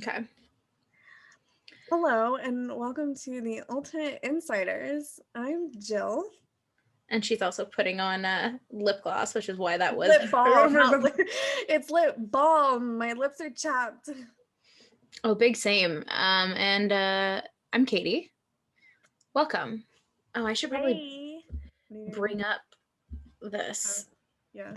Okay. Hello, and welcome to the Ultimate Insiders. I'm Jill. And she's also putting on lip gloss, which is why that was Lip balm, not lip. It's lip balm. My lips are chapped. Oh, big same. I'm Katie. Welcome. Oh, I should probably Hey. bring up this. Yeah.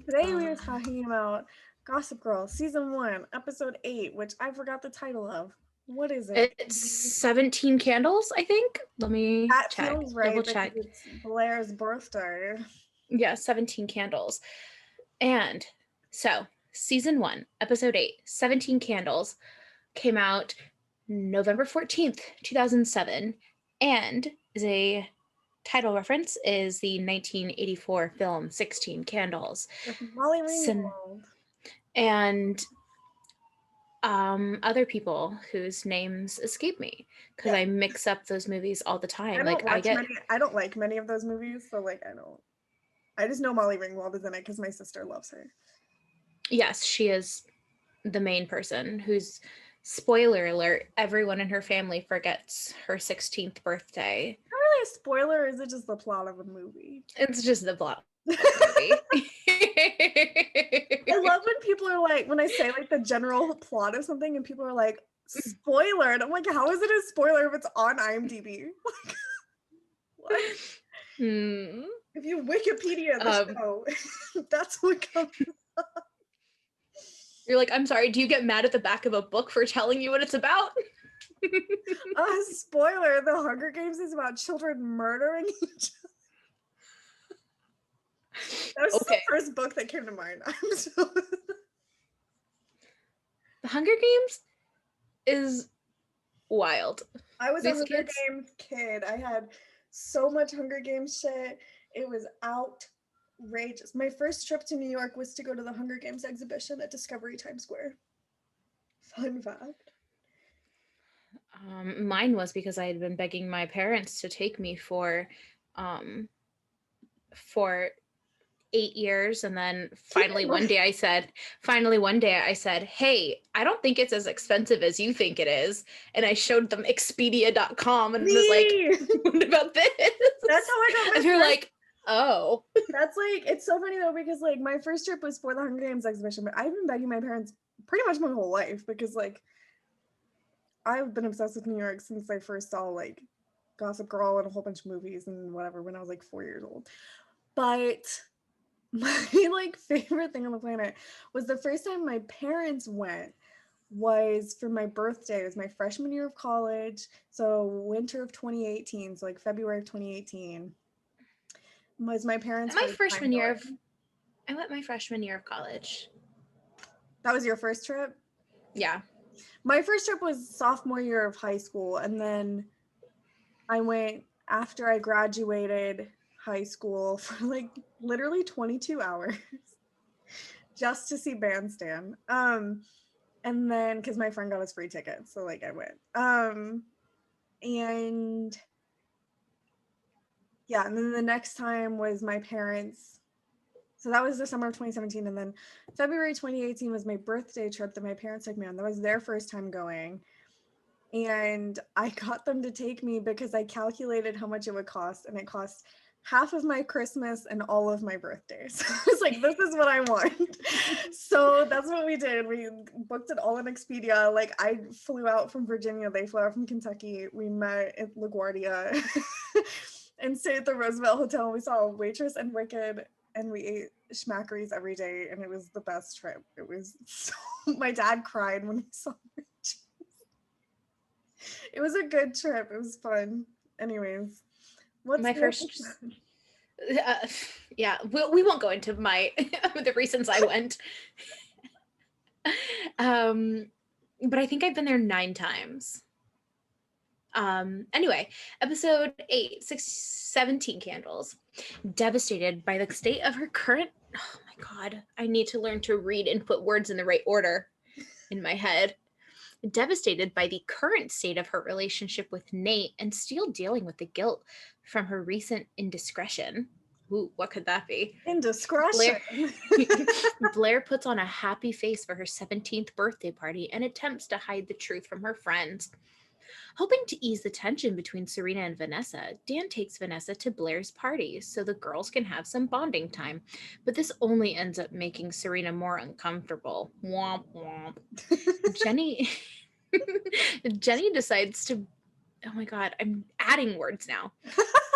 Today we are talking about Gossip Girl Season 1, Episode 8, which I forgot the title of. What is it? It's 17 candles, I think. Let me That check. feels right Double because check. it's Blair's birthday. Yeah, 17 candles. And so, Season 1, Episode 8, 17 Candles, came out November 14th, 2007, and is a title reference is the 1984 film 16 Candles. With Molly Ringwald. And other people whose names escape me because I mix up those movies all the time. I don't like many of those movies, so I just know Molly Ringwald is in it because my sister loves her. Yes, she is the main person who's, spoiler alert, everyone in her family forgets her 16th birthday. Not really a spoiler, or is it just the plot of a movie? It's just the plot of the movie. I love when people are like, when I say like the general plot of something and people are like, spoiler, and I'm like, how is it a spoiler if it's on IMDb? Like, what? If you Wikipedia the show, that's what comes up. You're like, I'm sorry, do you get mad at the back of a book for telling you what it's about? Spoiler, The Hunger Games is about children murdering each other. That was the first book that came to mind. The Hunger Games is wild. I was a Hunger Games kid. I had so much Hunger Games shit. It was outrageous. My first trip to New York was to go to the Hunger Games exhibition at Discovery Times Square. Fun fact. Mine was because I had been begging my parents to take me for 8 years, and then finally one day I said, hey, I don't think it's as expensive as you think it is. And I showed them Expedia.com and was like, what about this? That's how I got my And they're like, oh. That's like, it's so funny though, because like my first trip was for the Hunger Games exhibition, but I've been begging my parents pretty much my whole life because like I've been obsessed with New York since I first saw like Gossip Girl and a whole bunch of movies and whatever when I was like 4 years old. But my like favorite thing on the planet was the first time my parents went was for my birthday. It was my freshman year of college, so winter of 2018, so like February of 2018 was my parents' I went my freshman year of college. That was your first trip? Yeah. My first trip was sophomore year of high school, and then I went after I graduated high school for like literally 22 hours just to see Bandstand. And then because my friend got us free tickets, so like I went. And yeah, and then the next time was my parents. So that was the summer of 2017, and then February 2018 was my birthday trip that my parents took me on. That was their first time going. And I got them to take me because I calculated how much it would cost, and it cost half of my Christmas and all of my birthdays. I was like, this is what I want. So that's what we did. We booked it all in Expedia. Like I flew out from Virginia, they flew out from Kentucky. We met at LaGuardia and stayed at the Roosevelt Hotel. We saw Waitress and Wicked, and we ate schmackeries every day, and it was the best trip. It was so, my dad cried when we saw Waitress. It was a good trip. It was fun. Anyways, what's my first yeah, we won't go into my the reasons I went. But I think I've been there 9 times. Anyway, episode 8, 17 Candles. Devastated by the state of her current, oh my God, I need to learn to read and put words in the right order in my head. Devastated by the current state of her relationship with Nate and still dealing with the guilt from her recent indiscretion. Ooh, what could that be? Indiscretion. Blair puts on a happy face for her 17th birthday party and attempts to hide the truth from her friends. Hoping to ease the tension between Serena and Vanessa, Dan takes Vanessa to Blair's party so the girls can have some bonding time. But this only ends up making Serena more uncomfortable. Womp womp. Jenny Jenny decides to, oh my god, I'm adding words now.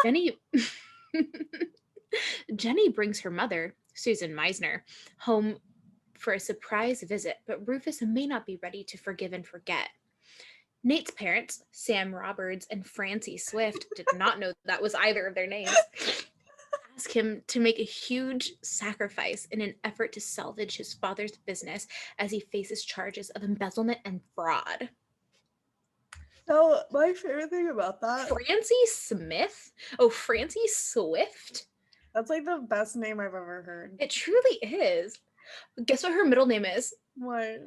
Jenny Jenny brings her mother, Susan Meisner, home for a surprise visit, but Rufus may not be ready to forgive and forget. Nate's parents, Sam Roberts and Francie Swift, did not know that was either of their names, ask him to make a huge sacrifice in an effort to salvage his father's business as he faces charges of embezzlement and fraud. So my favorite thing about that, Francie Smith? Oh, Francie Swift? that's like the best name I've ever heard. It truly is. Guess what her middle name is? What?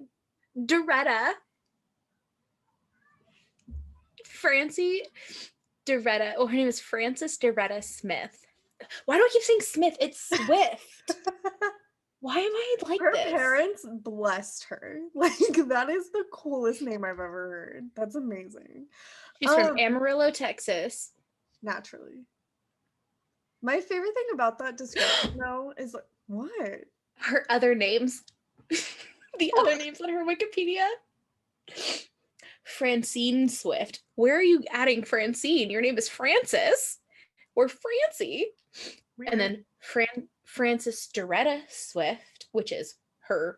Doretta. Francie Doretta. Oh, her name is Frances Doretta Smith. Why do I keep saying Smith? It's Swift. Why am I like Her this? parents blessed her. Like, that is the coolest name I've ever heard. That's amazing. She's from Amarillo, Texas. Naturally. My favorite thing about that description, though, is like, what? Her other names. The other names on her Wikipedia. Francine Swift. Where are you adding Francine? Your name is Frances or Francie. Weird. And then Frances Doretta Swift, which is her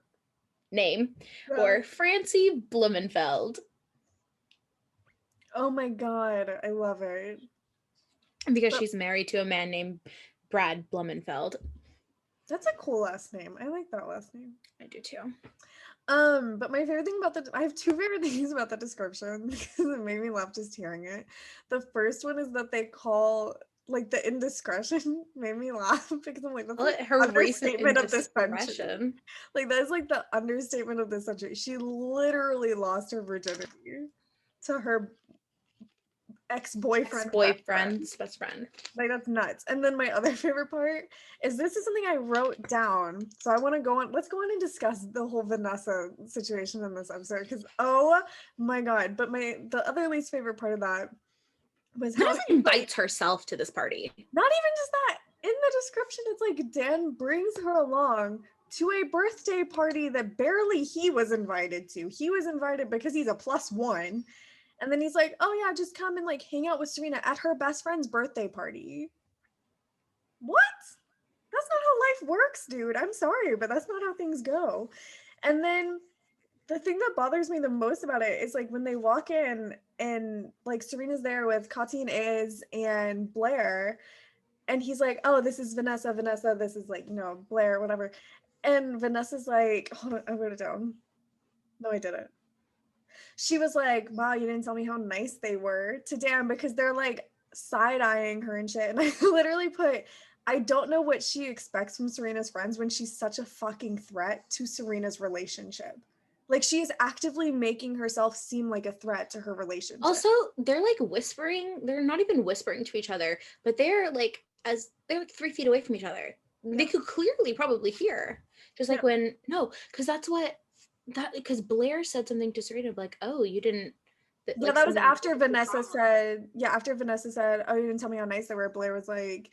name, or Francie Blumenfeld. Oh my god, I love it. Because she's married to a man named Brad Blumenfeld. That's a cool last name. I like that last name. I do too. But my favorite thing about I have two favorite things about the description because it made me laugh just hearing it. The first one is that they call like the indiscretion made me laugh because I'm like, that's like her understatement of this century. indiscretion. Like that is like the understatement of this century. She literally lost her virginity to her ex-boyfriend's best friend. Like that's nuts. And then my other favorite part is this is something I wrote down. So I want to go on. Let's go on and discuss the whole Vanessa situation in this episode because oh my god. But the other least favorite part of that was how Vanessa invites herself to this party. Not even just that. In the description, it's like Dan brings her along to a birthday party that barely he was invited to. He was invited because he's a +1. And then he's like, oh yeah, just come and like hang out with Serena at her best friend's birthday party. What? That's not how life works, dude. I'm sorry, but that's not how things go. And then the thing that bothers me the most about it is like when they walk in and like Serena's there with Katin Ayes and Blair. And he's like, oh, this is Vanessa. This is like, Blair, whatever. And Vanessa's like, hold on, I wrote it down. No, I didn't. She was like, wow, you didn't tell me how nice they were to Dan because they're like side-eyeing her and shit. And I literally put, I don't know what she expects from Serena's friends when she's such a fucking threat to Serena's relationship. Like she is actively making herself seem like a threat to her relationship. Also, they're like whispering. They're not even whispering to each other, but they're like 3 feet away from each other. Yeah. They could clearly probably hear. Just like because Blair said something to Serena like, oh, you didn't. That was after Vanessa said, oh, you didn't tell me how nice they were. Blair was like,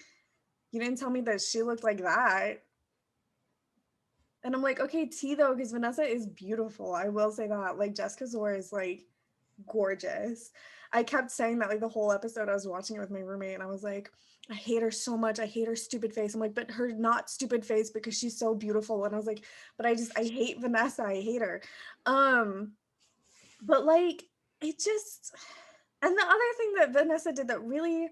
you didn't tell me that she looked like that. And I'm like, okay, though, because Vanessa is beautiful. I will say that. Like, Jessica Zora is like gorgeous. I kept saying that like the whole episode. I was watching it with my roommate and I was like, I hate her so much. I hate her stupid face. I'm like, but her not stupid face because she's so beautiful. And I was like, but I hate Vanessa. I hate her. But like, it just, and the other thing that Vanessa did that really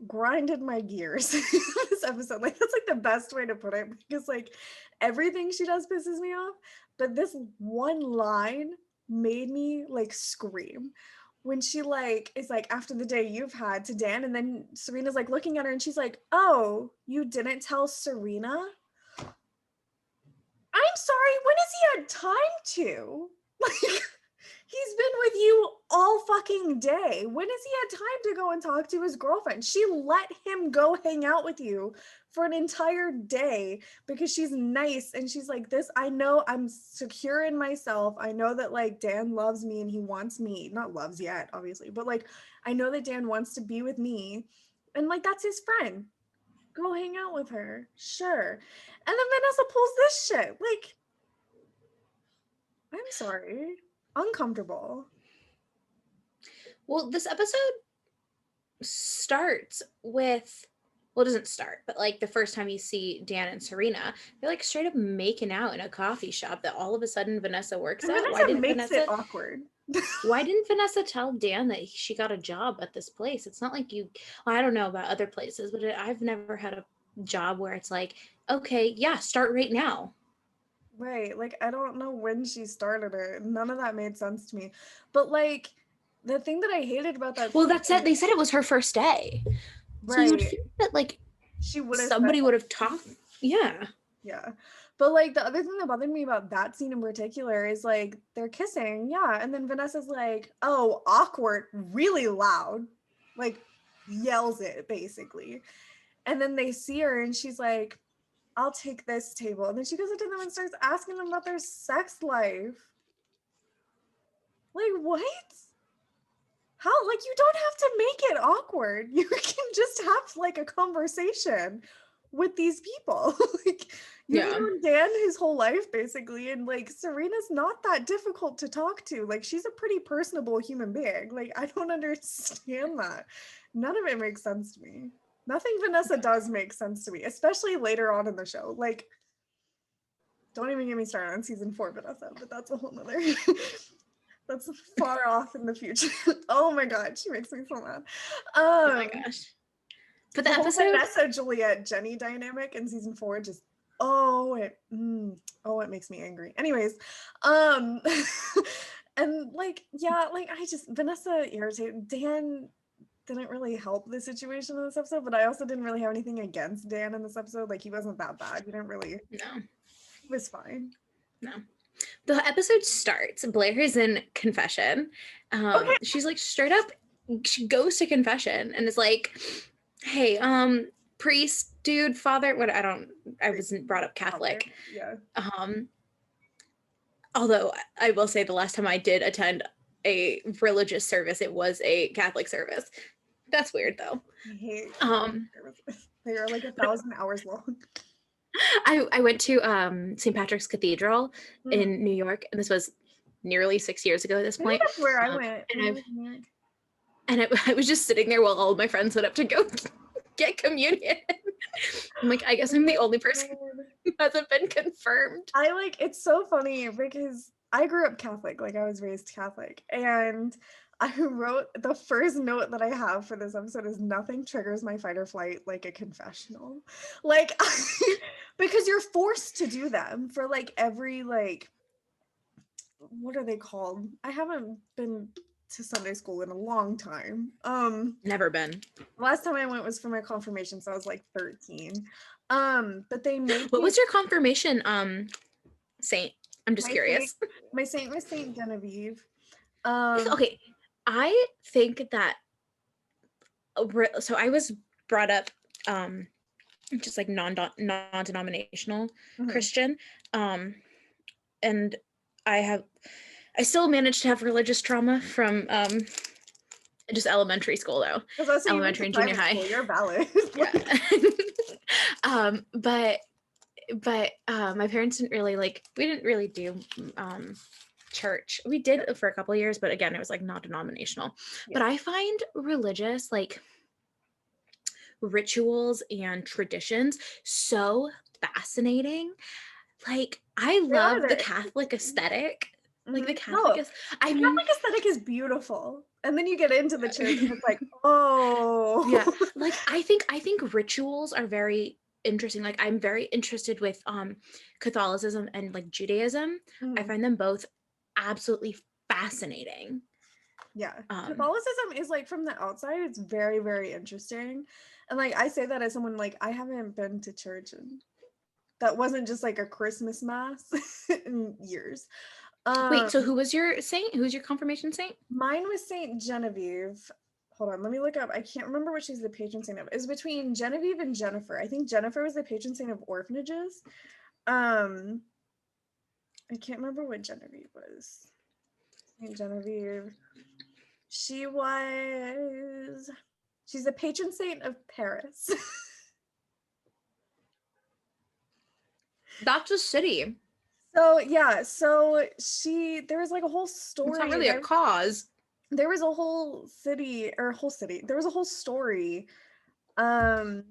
grinded my gears this episode, like that's like the best way to put it because like everything she does pisses me off, but this one line made me like scream when she like is like, after the day you've had to Dan, and then Serena's like looking at her and she's like, oh, you didn't tell Serena? I'm sorry, when has he had time to? Like, he's been with you all fucking day. When has he had time to go and talk to his girlfriend? She let him go hang out with you for an entire day because she's nice and she's like, this, I know I'm secure in myself. I know that like Dan loves me and he wants me, not loves yet, obviously, but like I know that Dan wants to be with me and like that's his friend. Go hang out with her. Sure. And then Vanessa pulls this shit. Like, I'm sorry. Uncomfortable. Well, this episode starts with, well, it doesn't start, but like the first time you see Dan and Serena, they're like straight up making out in a coffee shop that all of a sudden Vanessa works And at. Vanessa makes it awkward. Why didn't Vanessa tell Dan that she got a job at this place? It's not like you, well, I don't know about other places, but I've never had a job where it's like, okay, yeah, start right now. Right. Like, I don't know when she started it. None of that made sense to me. But like, the thing that I hated about that Well, scene, that's it. They said it was her first day. So you would right, think that like she would have somebody would have talked. Yeah. yeah. But like the other thing that bothered me about that scene in particular is like they're kissing, yeah, and then Vanessa's like, oh, awkward, really loud, like yells it basically. And then they see her and she's like, I'll take this table. And then she goes into them and starts asking them about their sex life. Like, what? How? Like, you don't have to make it awkward. You can just have like a conversation with these people. Like, you've known Dan his whole life, basically. And like, Serena's not that difficult to talk to. Like, she's a pretty personable human being. Like, I don't understand that. None of it makes sense to me. Nothing Vanessa does make sense to me, especially later on in the show. Like, don't even get me started on season 4, Vanessa, but that's a whole nother. That's far off in the future. Oh my god, she makes me so mad. Oh my gosh. But the whole episode Vanessa Juliet Jenny dynamic in season 4 just it makes me angry. Anyways, and like yeah, like I just Vanessa irritated. Dan didn't really help the situation in this episode, but I also didn't really have anything against Dan in this episode. Like he wasn't that bad. He didn't really. No. He was fine. No. The episode starts. Blair is in confession. Okay. She's like straight up, she goes to confession and is like, hey, priest, dude, father, what I wasn't brought up Catholic. Yeah. Although I will say the last time I did attend a religious service, it was a Catholic service. That's weird though. I hate they are like 1,000 hours long. I went to St. Patrick's Cathedral in New York, and this was nearly 6 years ago at this point. That's where I went. And I was just sitting there while all of my friends went up to go get communion. I'm like, I guess I'm the only person who hasn't been confirmed. It's so funny because I grew up Catholic, like I was raised Catholic, and I wrote the first note that I have for this episode is nothing triggers my fight or flight like a confessional. Like because you're forced to do them for like every like what are they called? I haven't been to Sunday school in a long time. Never been. Last time I went was for my confirmation, so I was like 13. But they made What was your confirmation saint? I'm just curious. My saint was Saint Genevieve. Okay, I think that so I was brought up just like non-denominational Christian, and I still managed to have religious trauma from just elementary school though. Elementary and junior high. You're valid. Yeah. But my parents didn't really we didn't really do church. We did for a couple of years, but again, it was like not denominational. Yeah. But I find religious rituals and traditions so fascinating. Like I love the Catholic aesthetic. Like the Catholic Catholic aesthetic is beautiful. And then you get into the church and it's like, oh yeah. Like I think rituals are very interesting. Like I'm very interested with Catholicism and like Judaism. I find them both absolutely fascinating. Yeah. Catholicism is like from the outside, it's very, very interesting. And like I say that as someone like I haven't been to church and that wasn't just like a Christmas mass in years. Um, Wait, so who was your saint? Who's your confirmation saint? Mine was Saint Genevieve. Hold on, let me look up. I can't remember what she's the patron saint of. It's between Genevieve and Jennifer. I think Jennifer was the patron saint of orphanages. Um, I can't remember what Genevieve was. Saint Genevieve. She's the patron saint of Paris. That's a city. So yeah, there was like a whole It's story. not really a cause. There was a whole city or whole city. There was a whole story. I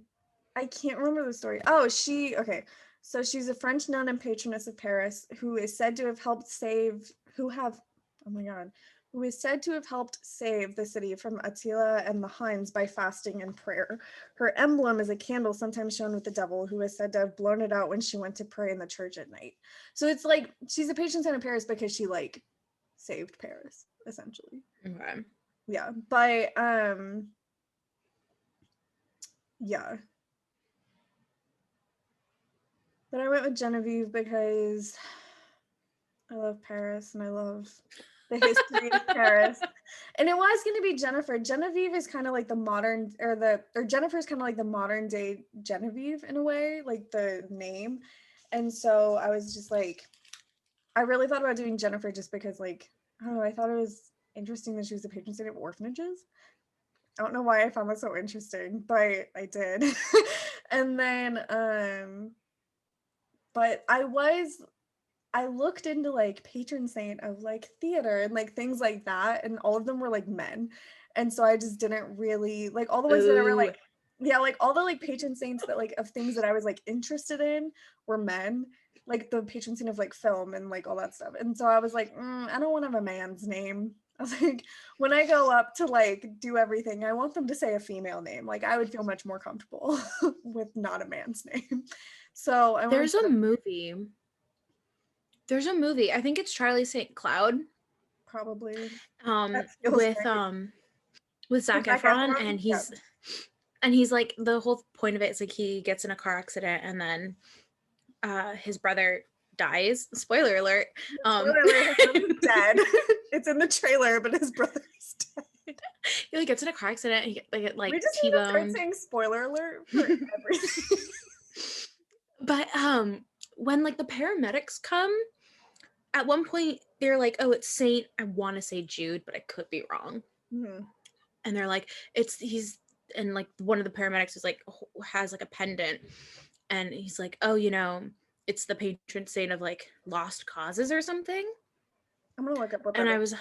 can't remember the story. Oh, okay. So she's a French nun and patroness of Paris who is said to have helped save oh my god, who is said to have helped save the city from Attila and the Huns by fasting and prayer. Her emblem is a candle sometimes shown with the devil, who is said to have blown it out when she went to pray in the church at night. So it's like she's a patron saint of Paris because she like saved Paris, essentially. Okay. Yeah, but yeah. But I went with Genevieve because I love Paris and I love the history of Paris. And it was going to be Jennifer. Genevieve is kind of like the modern, or Jennifer's kind of like the modern day Genevieve in a way, like the name. And so I was just like, I really thought about doing Jennifer just because, like, I don't know, I thought it was interesting that she was a patron saint of orphanages. I don't know why I found that so interesting, but I did. And then, but I looked into like patron saint of like theater and like things like that, and all of them were like men. And so I just didn't really like all the ones that I were Ooh. like, yeah, like all the like patron saints that like of things that I was like interested in were men, like the patron saint of like film and like all that stuff. And so I was like, I don't want to have a man's name. I was like, when I go up to like do everything, I want them to say a female name. Like I would feel much more comfortable with not a man's name. So I went with There's a movie. There's a movie. I think it's Charlie St. Cloud. probably. Um, That feels with right. um, with Zac Zac Efron, Efron? and Yeah. he's like the whole point of it is like he gets in a car accident and then his brother dies. Spoiler alert. Spoiler alert, his brother's dead. It's in the trailer, but his brother's dead. He like gets in a car accident. He get We like just need to start T-boned. saying spoiler alert for everything. But when like the paramedics come, at one point they're like, "Oh, it's Saint. I want to say Jude, but I could be wrong." Mhm. And they're like, he's and like one of the paramedics is like has like a pendant, and he's like, "Oh, it's the patron saint of like lost causes or something." I'm gonna look up what And that I is. was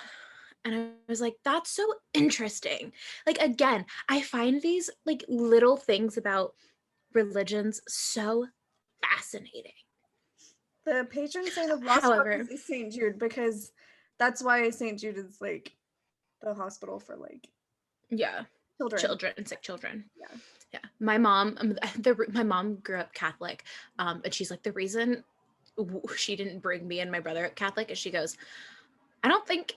and I was like, that's so interesting. Like again, I find these like little things about religions so fascinating. The patron saint of lost causes However, is St. Jude because that's why St. Jude is like the hospital for like yeah, children. children, sick children. Yeah. Yeah, my mom, my mom grew up Catholic, and she's like the reason she didn't bring me and my brother up Catholic is she goes, I don't think,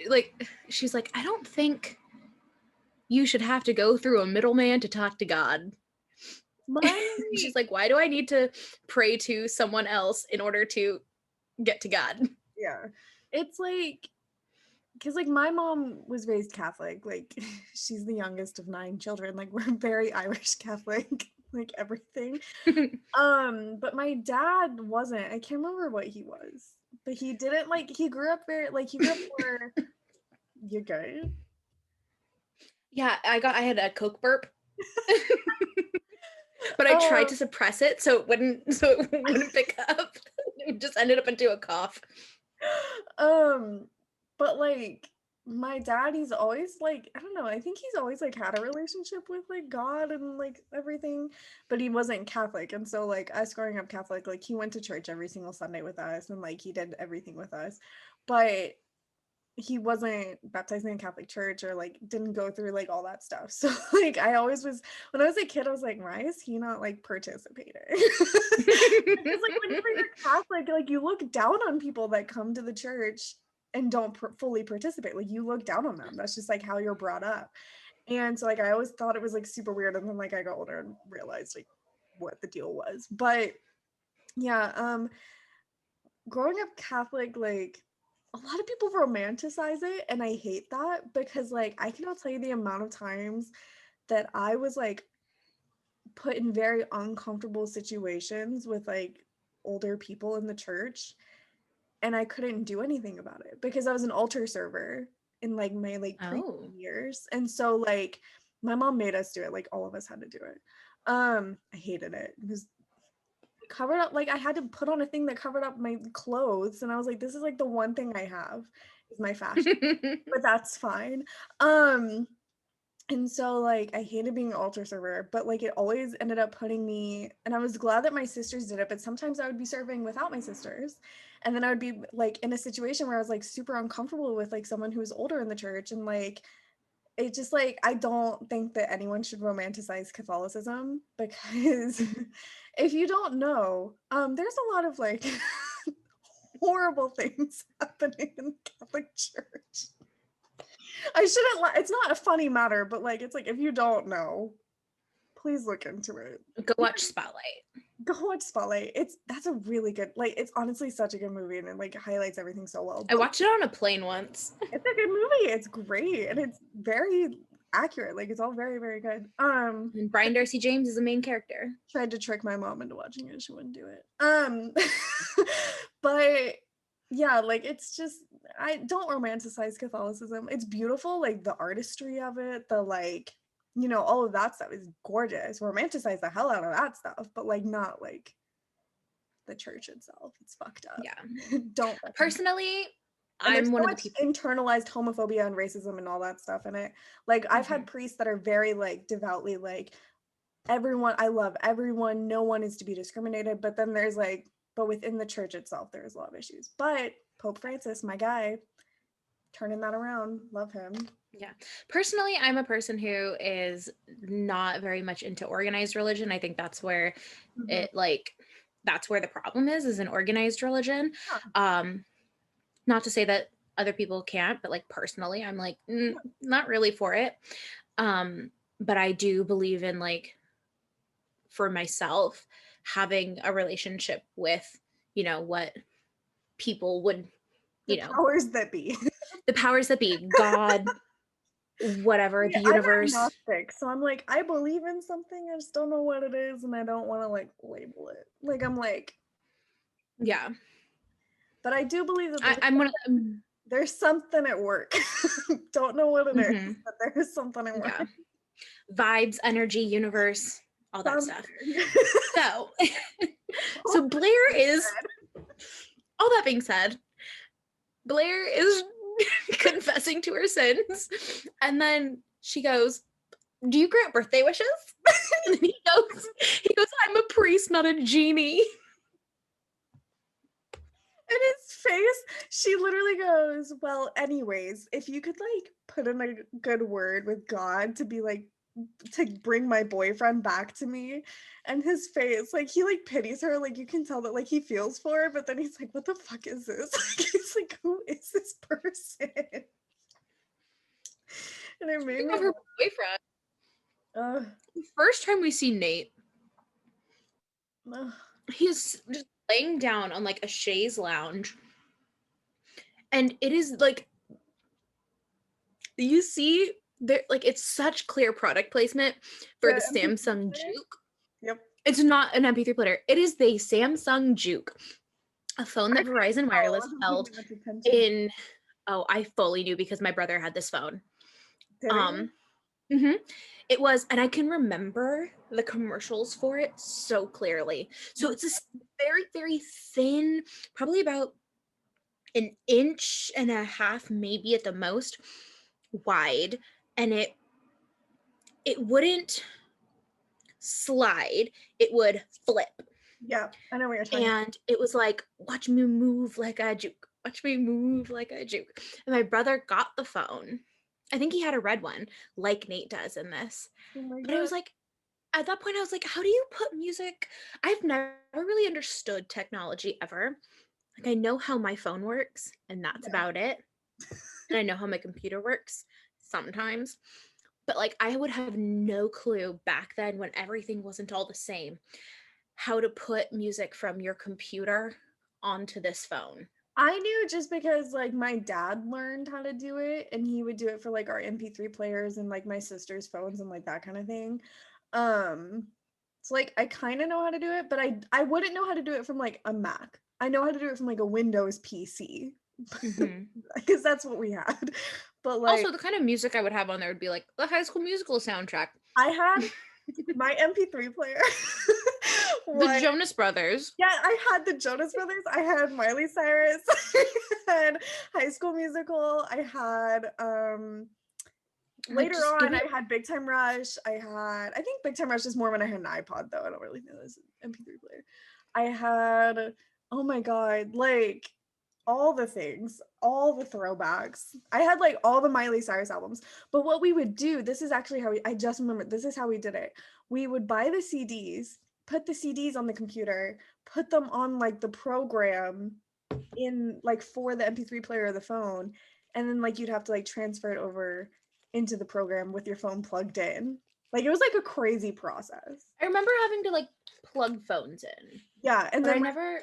like, she's like, I don't think you should have to go through a middleman to talk to God. My She's like, why do I need to pray to someone else in order to get to God? yeah. It's like because like my mom was raised Catholic, like she's the youngest of 9 children, like we're very Irish Catholic, like everything. But my dad wasn't. I can't remember what he was, but he didn't like. He grew up very like he grew up where you good. Yeah, I had a Coke burp, but I tried Um, to suppress it so it wouldn't pick up. It just ended up into a cough. um, but like my dad, he's always like I don't know. I think he's always like had a relationship with like God and like everything, but he wasn't Catholic, and so like us growing up Catholic, like he went to church every single Sunday with us, and like he did everything with us, but he wasn't baptized in a Catholic church or like didn't go through like all that stuff. So like I always was when I was a kid, I was like, why is he not like participating? Because like whenever you're Catholic, like you look down on people that come to the church and don't fully participate. Like you look down on them. That's just like how you're brought up. And so like I always thought it was like super weird. And then like I got older and realized like what the deal was. But yeah, growing up Catholic, like a lot of people romanticize it, and I hate that because like I cannot tell you the amount of times that I was like put in very uncomfortable situations with like older people in the church, and I couldn't do anything about it because I was an altar server in like my like pre Oh. years. And so like my mom made us do it, like all of us had to do it. I hated it because covered up, like I had to put on a thing that covered up my clothes, and I was like, this is like the one thing I have is my fashion, but that's fine. um and so like I hated being an altar server, but like it always ended up putting me, and I was glad that my sisters did it, but sometimes I would be serving without my sisters, and then I would be like in a situation where I was like super uncomfortable with like someone who was older in the church, and like it just like I don't think that anyone should romanticize Catholicism because if you don't know, there's a lot of like horrible things happening in the Catholic Church. I shouldn't it's not a funny matter, but like it's like if you don't know, please look into it. Go watch Spotlight. Go watch Spotlight. That's a really good, like it's honestly such a good movie, and it like highlights everything so well. I But watched it on a plane once. it's a good movie. It's great, and it's very accurate. Like it's all very, very good. And Brian Darcy James is the main character. Tried to trick my mom into watching it. She wouldn't do it. But yeah, like it's just I don't romanticize Catholicism. It's beautiful, like the artistry of it, the like, you know, all of that stuff is gorgeous. Romanticize the hell out of that stuff, but like not like the church itself. It's fucked up. Yeah. Don't Personally, and there's I'm so one of the much people. internalized homophobia and racism and all that stuff in it. Like I've had priests that are very like devoutly like everyone, I love everyone, no one is to be discriminated, but then there's like, but within the church itself there's a lot of issues. But Pope Francis, my guy, turning that around, love him. Yeah. Personally, I'm a person who is not very much into organized religion. I think that's where it like that's where the problem is an organized religion. Not to say that other people can't, but like personally, I'm like not really for it. But I do believe in like for myself having a relationship with, you know, what people would, The you know, powers that be. the powers that be, God, whatever, Yeah, the I'm universe. agnostic, so I'm like, I believe in something, I just don't know what it is, and I don't want to like label it. Like I'm like, Yeah. but I do believe that I'm one of there's something at work. Don't know what it is, but there's something at work. yeah. Vibes, energy, universe, all that stuff. So, so Blair is, all that being said, Blair is confessing to her sins. And then she goes, do you grant birthday wishes? And then he goes, I'm a priest, not a genie. And his face, she literally goes, well, anyways, if you could like put in a good word with God to be like, to bring my boyfriend back to me. And his face, like he like pities her, like you can tell that like he feels for her, but then he's like, what the fuck is this? Like he's like, who is this person? And it made me of her boyfriend. The first time we see Nate, he's just laying down on like a chaise lounge. And it is like, you see there, like it's such clear product placement for the Samsung Juke. Yep. It's not an MP3 player. It is the Samsung Juke, a phone that Verizon Wireless held in. Oh, I fully knew because my brother had this phone. It was, and I can remember the commercials for it so clearly. So it's this very, very thin, probably about an inch and a half, maybe at the most, wide, and it wouldn't slide, it would flip. Yeah, I know what you're talking about. And it was like, watch me move like a juke, watch me move like a juke. And my brother got the phone. I think he had a red one, like Nate does in this. But I was like, at that point, I was like, how do you put music? I've never really understood technology ever. Like, I know how my phone works, and that's about it. And I know how my computer works sometimes. But like, I would have no clue back then when everything wasn't all the same, how to put music from your computer onto this phone? I knew just because like my dad learned how to do it, and he would do it for like our MP3 players and like my sister's phones and like that kind of thing. Um so like I kind of know how to do it, but I wouldn't know how to do it from like a Mac. I know how to do it from like a Windows PC Mm-hmm. because that's what we had. But like Also, the kind of music I would have on there would be like the High School Musical soundtrack. I had my MP3 player The was Jonas Brothers. yeah, I had the Jonas Brothers, I had Miley Cyrus, I had High School Musical, I had Like, later just give on me. I had Big Time Rush. I think Big Time Rush is more when I had an iPod though. I don't really think it was an MP3 player. I had, oh my god, like all the things, all the throwbacks. I had like all the Miley Cyrus albums. But what we would do, this is actually how I just remember, this is how we did it. We would buy the CDs, put the CDs on the computer, put them on like the program in like for the MP3 player of the phone, and then like you'd have to like transfer it over into the program with your phone plugged in. Like it was like a crazy process. I remember having to like plug phones in, Yeah, and but I then like, never.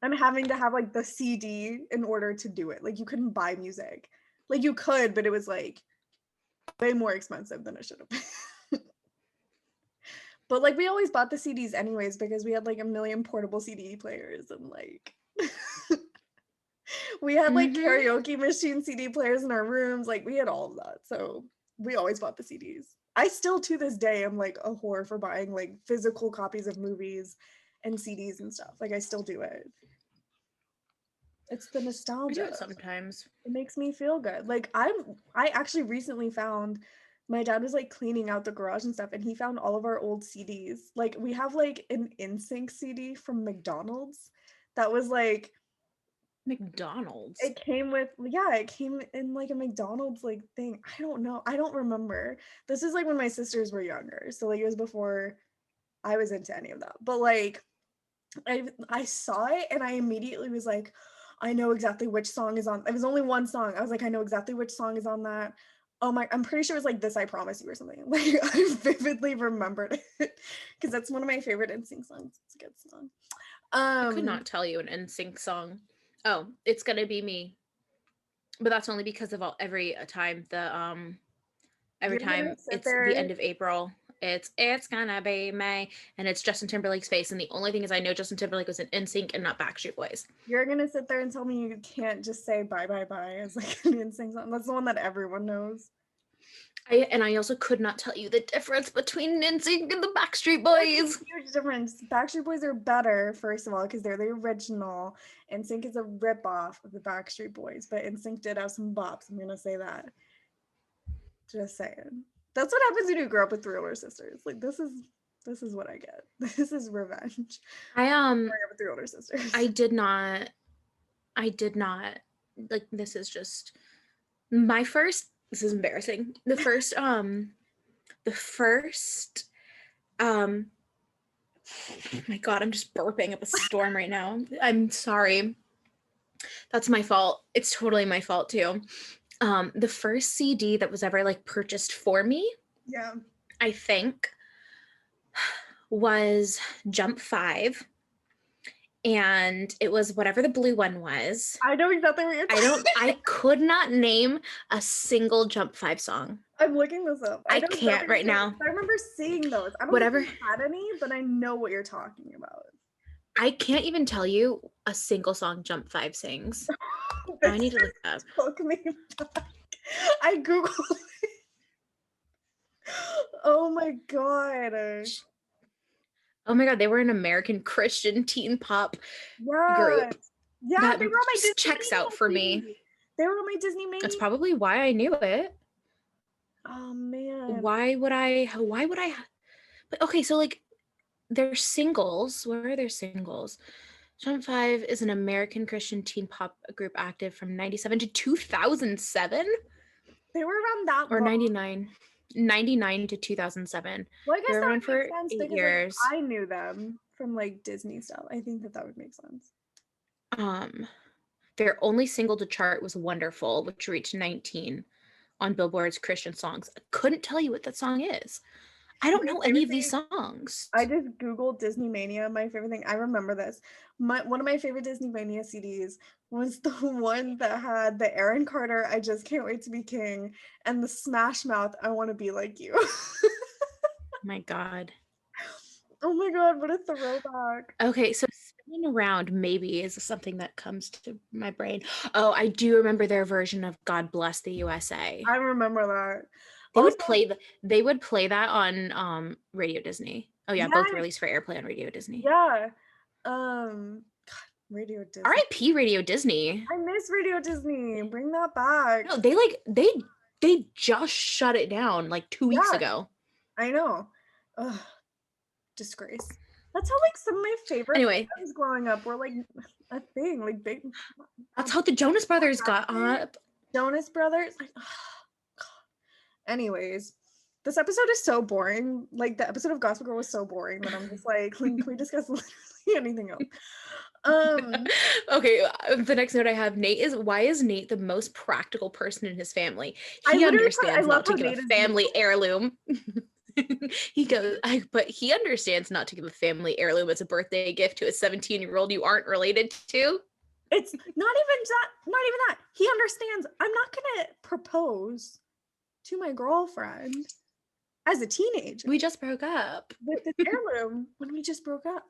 I'm having to have like the CD in order to do it. Like you couldn't buy music. Like you could, but it was like way more expensive than it should have been. But like we always bought the CDs anyways because we had like a million portable CD players and like we had like Mm-hmm. karaoke machine CD players in our rooms. Like we had all of that. So we always bought the CDs. I still to this day am like a whore for buying like physical copies of movies and CDs and stuff. Like I still do it. It's the I do nostalgia. it sometimes. It makes me feel good. Like I actually recently found my dad was like cleaning out the garage and stuff and he found all of our old CDs. Like we have like an NSYNC CD from McDonald's that was like McDonald's. it came with yeah, it came in like a McDonald's like thing. I don't know. I don't remember. This is like when my sisters were younger. So like it was before I was into any of that. But like I saw it and I immediately was like, I know exactly which song is on. It was only one song. I was like, I know exactly which song is on that. Oh my, I'm pretty sure it was like This I Promise You or something. Like I vividly remembered it because that's one of my favorite NSYNC songs. It's a good song. I could not tell you an NSYNC song. Oh, It's Gonna Be Me. But that's only because of every time every You're gonna time sit it's the there. end of April, it's gonna be May, and it's Justin Timberlake's face. And the only thing is, I know Justin Timberlake was in NSYNC and not Backstreet Boys. You're gonna sit there and tell me you can't just say bye bye bye as like an NSYNC song. That's the one that everyone knows. I also could not tell you the difference between NSYNC and the Backstreet There's Boys. a huge difference. Backstreet Boys are better, first of all, because they're the original. NSYNC is a ripoff of the Backstreet Boys, but NSYNC did have some bops. I'm gonna say that. Just saying. That's what happens when you grow up with three older sisters. Like this is what I get. This is revenge. I Growing up with three older sisters. I did not like this is just my first this is embarrassing. The first oh my god, I'm just burping up a storm right now. I'm sorry. That's my fault. It's totally my fault too. The first CD that was ever like purchased for me, Yeah. I think, was Jump 5, and it was whatever the blue one was. I know exactly what you're talking. I could not name a single Jump 5 song. I'm looking this up. I know can't exactly right now. I remember seeing those. I don't Whatever. think I had any, but I know what you're talking about. I can't even tell you a single song Jump 5 sings. I need to look up. Took me back. I googled it. Oh my god. Oh my god, they were an American Christian teen pop group. Yeah, That they were on my Disney checks Mania out for me. They were on my Disney Mania. That's probably why I knew it. Oh man. Why would I but okay, so like their singles, where are their singles? Jump 5 is an American Christian teen pop group active from 97 to 2007? They were around that Or long. 99 to 2007. Well, I guess they were that around would for make sense 8 because years. like, I knew them from like Disney stuff. I think that would make sense. Their only single to chart was Wonderful, which reached 19 on Billboard's Christian songs. I couldn't tell you what that song is. I don't My know any favorite of these thing, songs. I just Googled Disney Mania. My favorite thing, I remember this. One of my favorite Disney Mania CDs was the one that had the Aaron Carter, I Just Can't Wait to Be King, and the Smash Mouth, I Want to Be Like You. My God. Oh my God, what a throwback. Okay, so spinning around maybe is something that comes to my brain. Oh, I do remember their version of God Bless the USA. I remember that. They Also, would they would play that on Radio Disney. Oh yeah, both yeah, released for airplay on Radio Disney. yeah. God, Radio Disney. R.I.P. Radio Disney. I miss Radio Disney. Bring that back. No, they just shut it down like 2 weeks Yeah, ago. I know. Ugh, disgrace. That's how like some of my favorite Anyway, bands growing up were like a thing, like big that's how the Jonas Brothers got up. Jonas Brothers. Like, God. Anyways, this episode is so boring. Like the episode of Gossip Girl was so boring that I'm just like, can we discuss literally anything else? Okay, the next note I have, why is Nate the most practical person in his family? I He literally put, I understands love not to how give Nate a is family heirloom. He goes, but he understands not to give a family heirloom as a birthday gift to a 17-year-old you aren't related to. It's not even that. He understands I'm not gonna propose to my girlfriend as a teenager We just broke up. with this heirloom when we just broke up.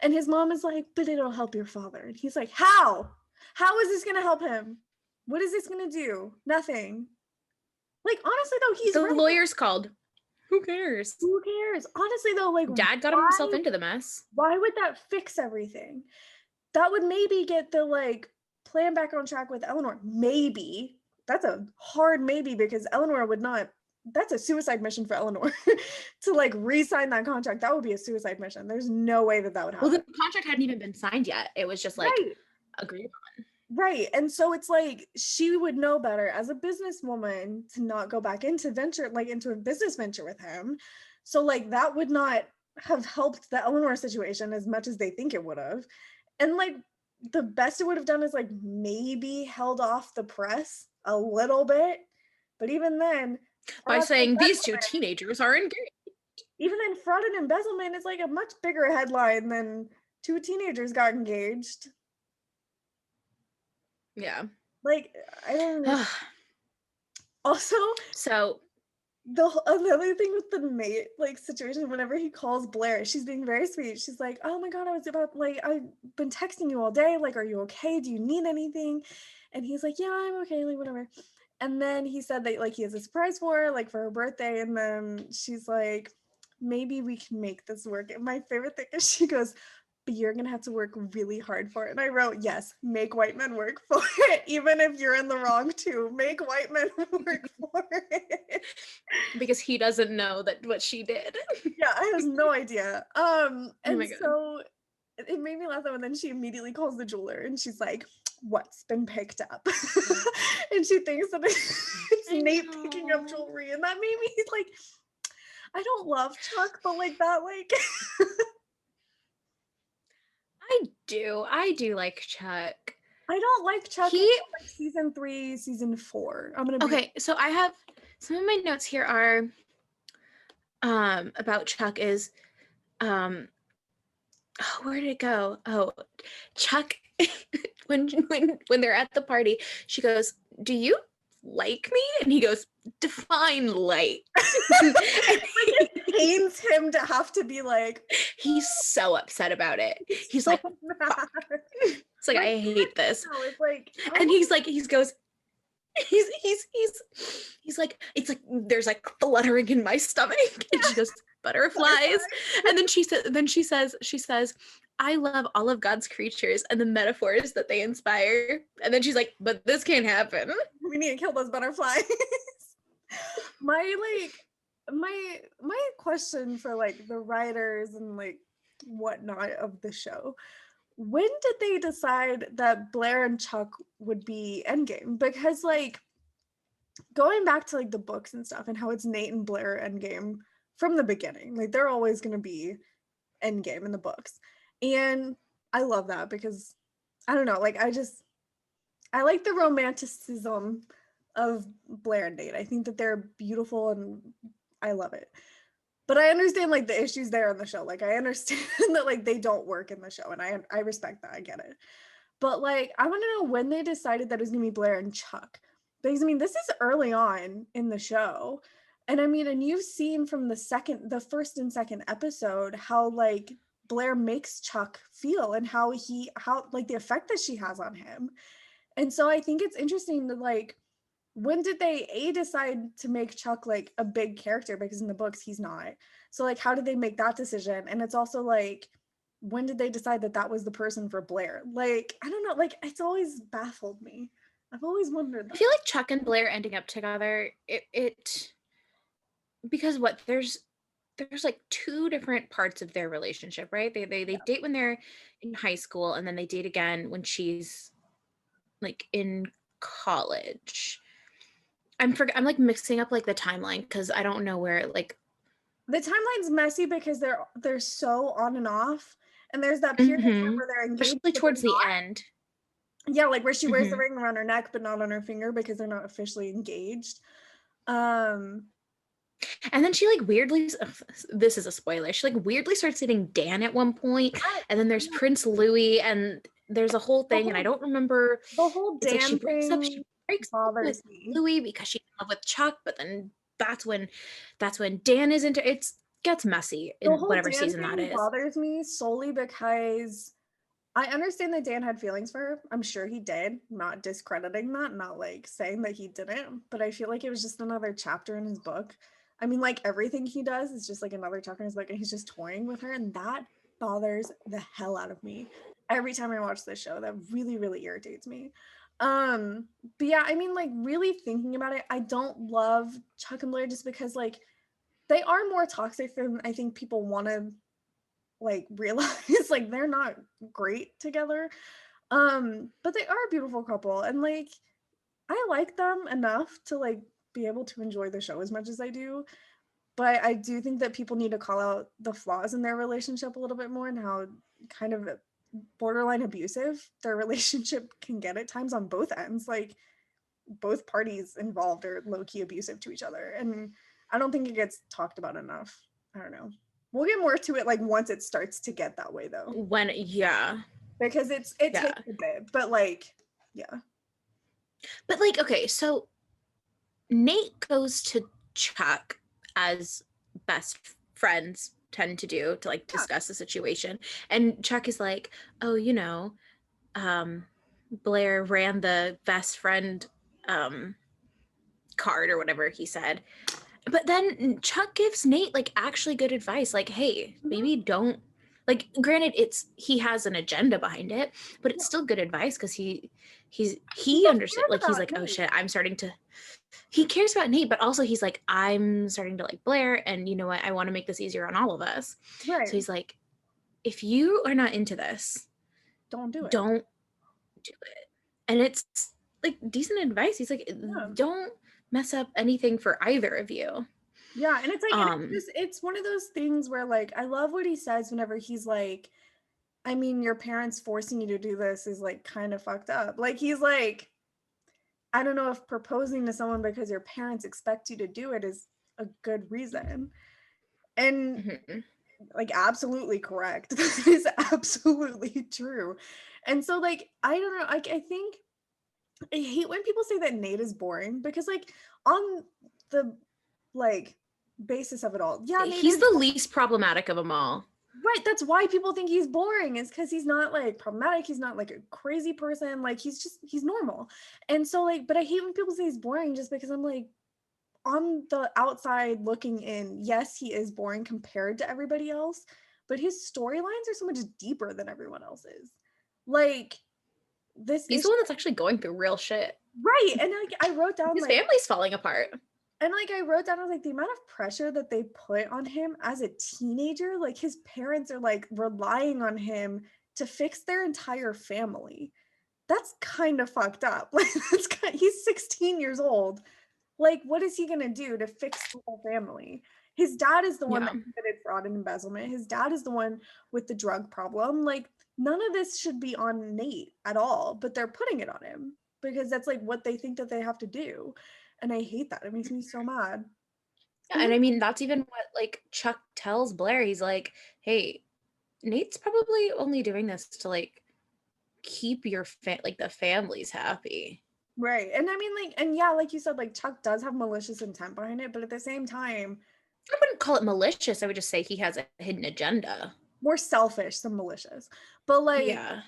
And his mom is like, but it'll help your father. And he's like, how? How is this gonna help him? What is this gonna do? Nothing. Like honestly though, he's The right. lawyers called. Who cares? Who cares? Honestly though, like Dad got himself into the mess. why would that fix everything? That would maybe get the like plan back on track with Eleanor. Maybe. That's a hard maybe because Eleanor would not, that's a suicide mission for Eleanor to like re-sign that contract. That would be a suicide mission. There's no way that would happen. Well, the contract hadn't even been signed yet. It was just like agreed on. Right. And so it's like she would know better as a businesswoman to not go back into venture, like into a business venture with him. So like that would not have helped the Eleanor situation as much as they think it would have. And like the best it would have done is like maybe held off the press a little bit. But even then, By saying these two teenagers are engaged. even then, fraud and embezzlement is like a much bigger headline than two teenagers got engaged. Yeah. Like, I don't know. Also, so another thing with the Nate like situation, whenever he calls Blair, she's being very sweet. She's like, oh my God, I've been texting you all day. Like, are you okay? Do you need anything? And he's like, yeah, I'm okay, like whatever. And then he said that like he has a surprise for her, like for her birthday. And then she's like, maybe we can make this work. And my favorite thing is she goes, but you're gonna have to work really hard for it. And I wrote, yes, make white men work for it, even if you're in the wrong too. Make white men work for it. Because he doesn't know that what she did. Yeah, I have no idea. And oh so it made me laugh though, and then she immediately calls the jeweler and she's like, what's been picked up? And she thinks that it's Nate picking up jewelry, and that made me like, I don't love Chuck, but like that, like I do like Chuck. I don't like Chuck until like season 3, season 4. I'm gonna be okay. So I have some of my notes here are about Chuck is oh, where did it go? Oh, Chuck when they're at the party, she goes, "Do you like me?" And he goes, "Define like." It pains him to have to be like, he's so upset about it. He's so like, it's like, I hate this. No, it's like, and he's like, he's like, it's like there's like fluttering in my stomach. And she goes, butterflies. And then she says, I love all of God's creatures and the metaphors that they inspire. And then she's like, but this can't happen. We need to kill those butterflies. my question for like the writers and like whatnot of the show, when did they decide that Blair and Chuck would be endgame? Because like going back to like the books and stuff and how it's Nate and Blair endgame from the beginning, like they're always going to be endgame in the books. And I love that because I don't know, like I like the romanticism of Blair and Nate. I think that they're beautiful and I love it. But I understand like the issues there in the show. Like I understand that like they don't work in the show, and I respect that. I get it. But like I want to know when they decided that it was gonna be Blair and Chuck. Because I mean, this is early on in the show. And I mean, and you've seen from the first and second episode how like Blair makes Chuck feel and how like the effect that she has on him. And so I think it's interesting to like, when did they decide to make Chuck like a big character, because in the books he's not. So like how did they make that decision? And it's also like, when did they decide that that was the person for Blair? Like I don't know, like it's always baffled me. I've always wondered I that. feel like Chuck and Blair ending up together, it because what there's like two different parts of their relationship, right? They date when they're in high school, and then they date again when she's like in college. I'm like mixing up like the timeline because I don't know where like The timeline's messy because they're so on and off. And there's that period of time mhm, where they're engaged, especially but they're towards the not. end. Yeah, like where she wears the Mhm. ring around her neck but not on her finger because they're not officially engaged. Um And then she like weirdly, this is a spoiler. She like weirdly starts dating Dan at one point, I, and then there's Prince Louis, and there's a whole the thing, and I whole don't remember. the whole It's like Dan she thing breaks up with bothers me. Louis because she's in love with Chuck, but then that's when Dan is into it gets messy The in whole whatever Dan season that thing is. bothers me solely because I understand that Dan had feelings for her. I'm sure he did. Not discrediting that, not like saying that he didn't, but I feel like it was just another chapter in his book. I mean, like everything he does is just like another chapter in his book, and he's just toying with her, and that bothers the hell out of me every time I watch this show. That really, really irritates me. Um, but yeah, I mean, like really thinking about it, I don't love Chuck and Blair just because like they are more toxic than I think people want to like realize. Like they're not great together, but they are a beautiful couple, and like I like them enough to like be able to enjoy the show as much as I do. But I do think that people need to call out the flaws in their relationship a little bit more, and how kind of borderline abusive their relationship can get at times on both ends. Like both parties involved are low-key abusive to each other, and I don't think it gets talked about enough. I don't know, we'll get more to it like once it starts to get that way though, When yeah, because it yeah, takes a bit, but like yeah. but like okay, so Nate goes to Chuck as best friends tend to do to like Yeah. discuss the situation. And Chuck is like, oh, um, Blair ran the best friend um, card or whatever he said. But then Chuck gives Nate like actually good advice, like, hey, Mhm. maybe don't like granted he has an agenda behind it, but it's Yeah. still good advice because He he still understood, cares like he's about like, oh me. shit, I'm starting to he cares about Nate, but also he's like, I'm starting to like Blair, and you know what? I want to make this easier on all of us. Right. So he's like, if you are not into this, Don't do it. don't do it. And it's like decent advice. He's like, Yeah. don't mess up anything for either of you. Yeah, and it's like, and it's Um, just it's one of those things where like I love what he says whenever he's like, I mean, your parents forcing you to do this is like kind of fucked up. Like he's like, I don't know if proposing to someone because your parents expect you to do it is a good reason. And mhm. like absolutely correct. That is absolutely true. And so like I don't know, like I think I hate when people say that Nate is boring, because like on the like basis of it all, yeah, Nate He's is the least problematic of them all. right. That's why people think he's boring, is because he's not like problematic, he's not like a crazy person, like he's normal. And so like, but I hate when people say he's boring just because I'm like, on the outside looking in, yes, he is boring compared to everybody else, but his storylines are so much deeper than everyone else's. Like this He's issue, the one that's actually going through real shit. right? And like I wrote down His like, family's falling apart. and like I wrote down, I was like, the amount of pressure that they put on him as a teenager, like his parents are like relying on him to fix their entire family. That's kind of fucked up. Like he's 16 years old. Like, what is he gonna do to fix the whole family? His dad is the one Yeah. that committed fraud and embezzlement. His dad is the one with the drug problem. Like, none of this should be on Nate at all, but they're putting it on him because that's like what they think that they have to do. And I hate that. It makes me so mad. Yeah, and I mean, that's even what like Chuck tells Blair. He's like, hey, Nate's probably only doing this to like keep your like the families happy. Right. And I mean, like, and yeah, like you said, like Chuck does have malicious intent behind it, but at the same time, I wouldn't call it malicious. I would just say he has a hidden agenda. more selfish than malicious. But Yeah.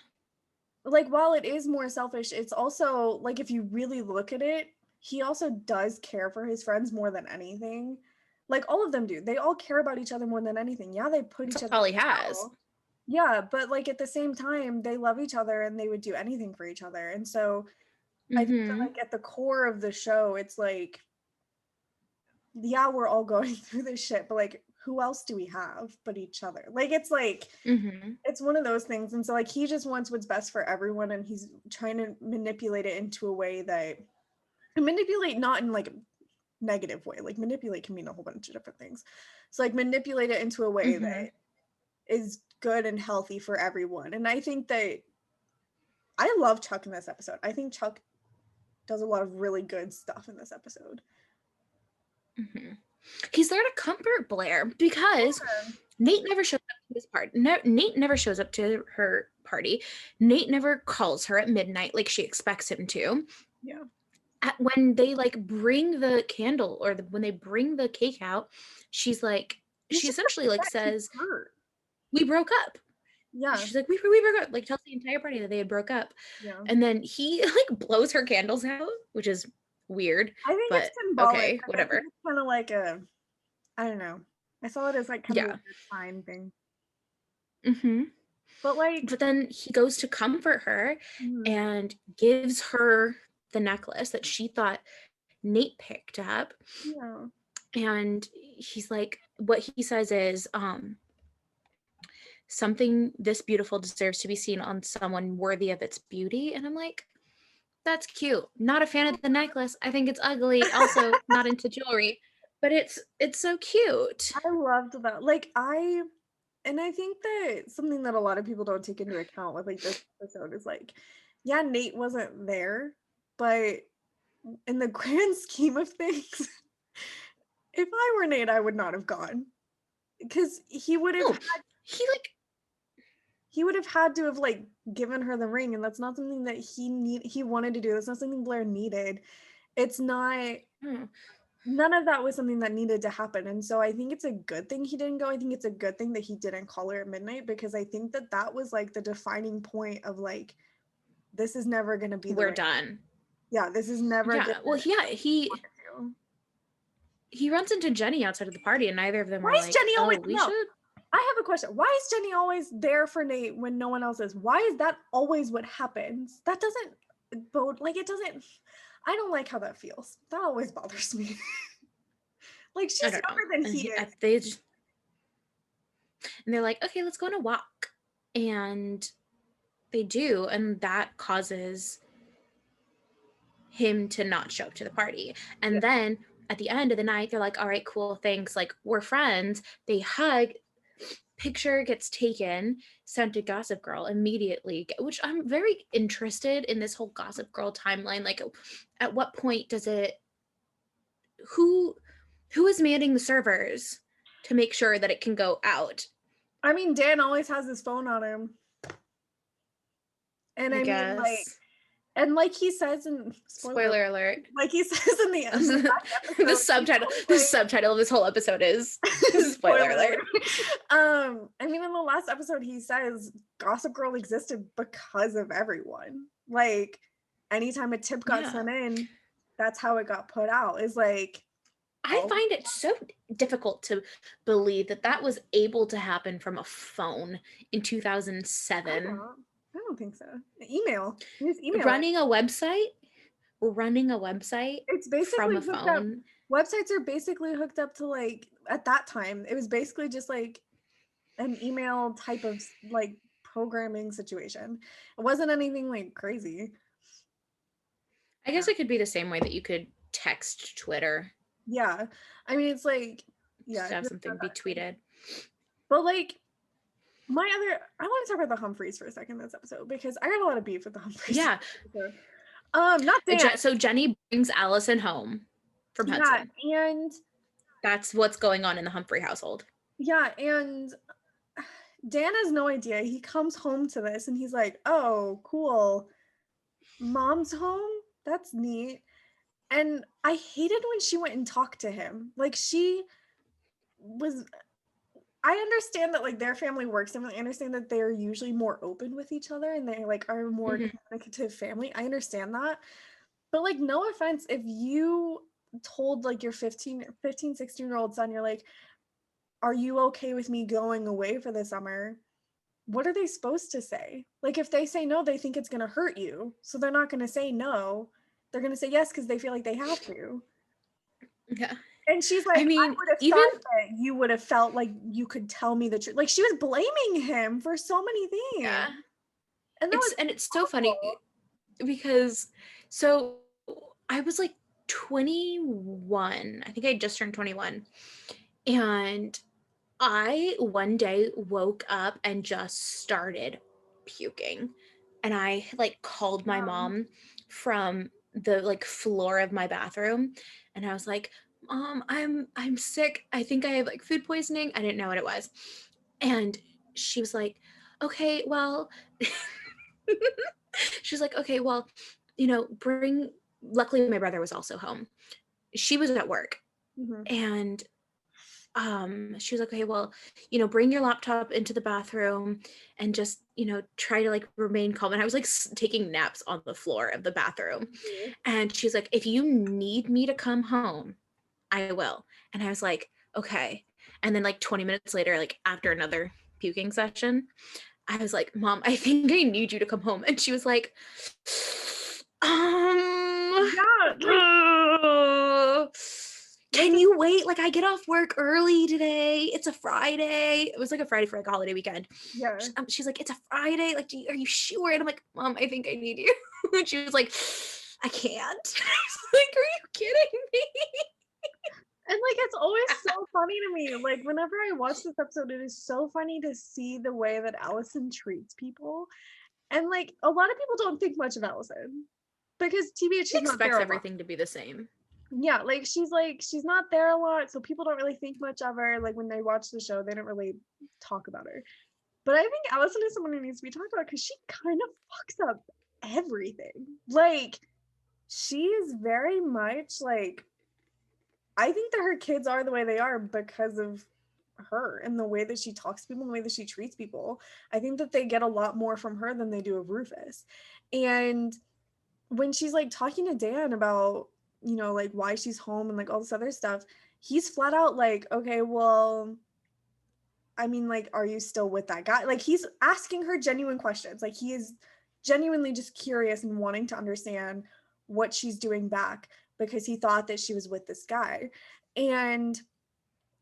like while it is more selfish, it's also like if you really look at it, he also does care for his friends more than anything. Like all of them do. They all care about each other more than anything. Yeah, they put each That's other all he has. down. Yeah, but like at the same time, they love each other and they would do anything for each other. And so I think that like at the core of the show, it's like, yeah, we're all going through this shit, but like who else do we have but each other? Like it's like it's one of those things. And so like he just wants what's best for everyone, and he's trying to manipulate it into a way that manipulate not in like a negative way. Like manipulate can mean a whole bunch of different things. So like manipulate it into a way that is good and healthy for everyone. And I think that I love Chuck in this episode. I think Chuck does a lot of really good stuff in this episode. He's there to comfort Blair because Nate never shows up to his party. Nate never shows up to her party. Nate never calls her at midnight like she expects him to. Yeah. When they like bring the candle or when they bring the cake out, she's like, she essentially like says, we broke up. Yeah. She's like, we broke up. Like tells the entire party that they had broke up. Yeah. And then he like blows her candles out, which is weird. I think but it's symbolic. Okay, whatever. It's kind of like a, I don't know. I saw it as like kind of a sign thing. But then he goes to comfort her and gives her the necklace that she thought Nate picked up. Yeah. And he's like, what he says is, something this beautiful deserves to be seen on someone worthy of its beauty. And I'm like, that's cute. Not a fan of the necklace. I think it's ugly. Also not into jewelry, but it's so cute. I loved that. Like and I think that something that a lot of people don't take into account with like this episode is like, yeah, Nate wasn't there, but in the grand scheme of things, if I were Nate, I would not have gone. Because he would have he would have had to have like given her the ring, and that's not something that he wanted to do. That's not something Blair needed. It's not none of that was something that needed to happen. And so I think it's a good thing he didn't go. I think it's a good thing that he didn't call her at midnight, because I think that that was like the defining point of like, this is never going to be we're done. Yeah, this is never he runs into Jenny outside of the party, and neither of them why are is like, Jenny always we should. I have a question. Why is Jenny always there for Nate when no one else is? Why is that always what happens? That doesn't bode, like it doesn't, I don't like how that feels. That always bothers me. Like she's younger than he is. And they're like, okay, let's go on a walk. And they do, and that causes him to not show up to the party. And then at the end of the night, they're like, all right, cool, thanks. Like, we're friends. They hug. Picture gets taken, sent to Gossip Girl immediately, which I'm very interested in this whole Gossip Girl timeline. Like, at what point does it, who is manning the servers to make sure that it can go out? I mean, Dan always has his phone on him. And I mean, like, and like he says in spoiler alert, like he says in the end, the subtitle of this whole episode is spoiler alert. I mean, in the last episode, he says Gossip Girl existed because of everyone. Like, anytime a tip got sent in, that's how it got put out. Is like, I find it so difficult to believe that that was able to happen from a phone in 2007. I don't think so. Email. Use email. Running a website. It's basically from a phone. Websites are basically hooked up to, like, at that time, it was basically just like an email type of like programming situation. It wasn't anything like crazy. I guess it could be the same way that you could text Twitter. Yeah. I mean, it's like, just have something be tweeted. But like, I want to talk about the Humphreys for a second this episode, because I got a lot of beef with the Humphreys. Yeah. Not Dan. So Jenny brings Allison home from Hudson. Yeah, and That's what's going on in the Humphrey household. Yeah, and Dan has no idea. He comes home to this and he's like, oh, cool. Mom's home? That's neat. And I hated when she went and talked to him. Like, she was, I understand that like their family works differently. I understand that they're usually more open with each other and they like are a more communicative family. I understand that. But like, no offense, if you told like your 16-year-old son, you're like, are you okay with me going away for the summer? What are they supposed to say? Like, if they say no, they think it's going to hurt you. So they're not going to say no. They're going to say yes because they feel like they have to. Yeah. And she's I like, I mean, would have even thought that you would have felt like you could tell me the truth. Like, she was blaming him for so many things. yeah. And that was It's so funny awful. because so I was like 21. I think I just turned 21. And I one day woke up and just started puking. And I like called my mom from the like floor of my bathroom and I was like, "Mom, I'm sick. I think I have like food poisoning." I didn't know what it was. And she was like, "Okay, well," she's like, "Okay, well, bring." Luckily my brother was also home. She was at work. Mhm. And she was like, "Okay, well, bring your laptop into the bathroom and just try to like remain calm." And I was like taking naps on the floor of the bathroom. Mhm. And she's like, "If you need me to come home, I will." And I was like, "Okay." And then like 20 minutes later, like after another puking session, I was like, "Mom, I think I need you to come home." And she was like, Yeah, like, "Can you wait? Like, I get off work early today. It's a Friday." It was like a Friday for like a holiday weekend. yeah. She's like, "It's a Friday. Like, are you sure?" And I'm like, "Mom, I think I need you." And she was like, "I can't." I was like, "Are you kidding me?" And like, it's always so funny to me. Like, whenever I watch this episode, it is so funny to see the way that Allison treats people. And like, a lot of people don't think much of Allison because TBH, She she's not there expects a lot. everything to be the same. Yeah, like she's not there a lot, so people don't really think much of her. Like when they watch the show, they don't really talk about her. But I think Allison is someone who needs to be talked about because she kind of fucks up everything. Like, she is very much like, I think that her kids are the way they are because of her and the way that she talks to people and the way that she treats people. I think that they get a lot more from her than they do of Rufus. And when she's like talking to Dan about, like why she's home and like all this other stuff, he's flat out like, okay, well, I mean, like, are you still with that guy? Like, he's asking her genuine questions. Like, he is genuinely just curious and wanting to understand what she's doing back because he thought that she was with this guy. And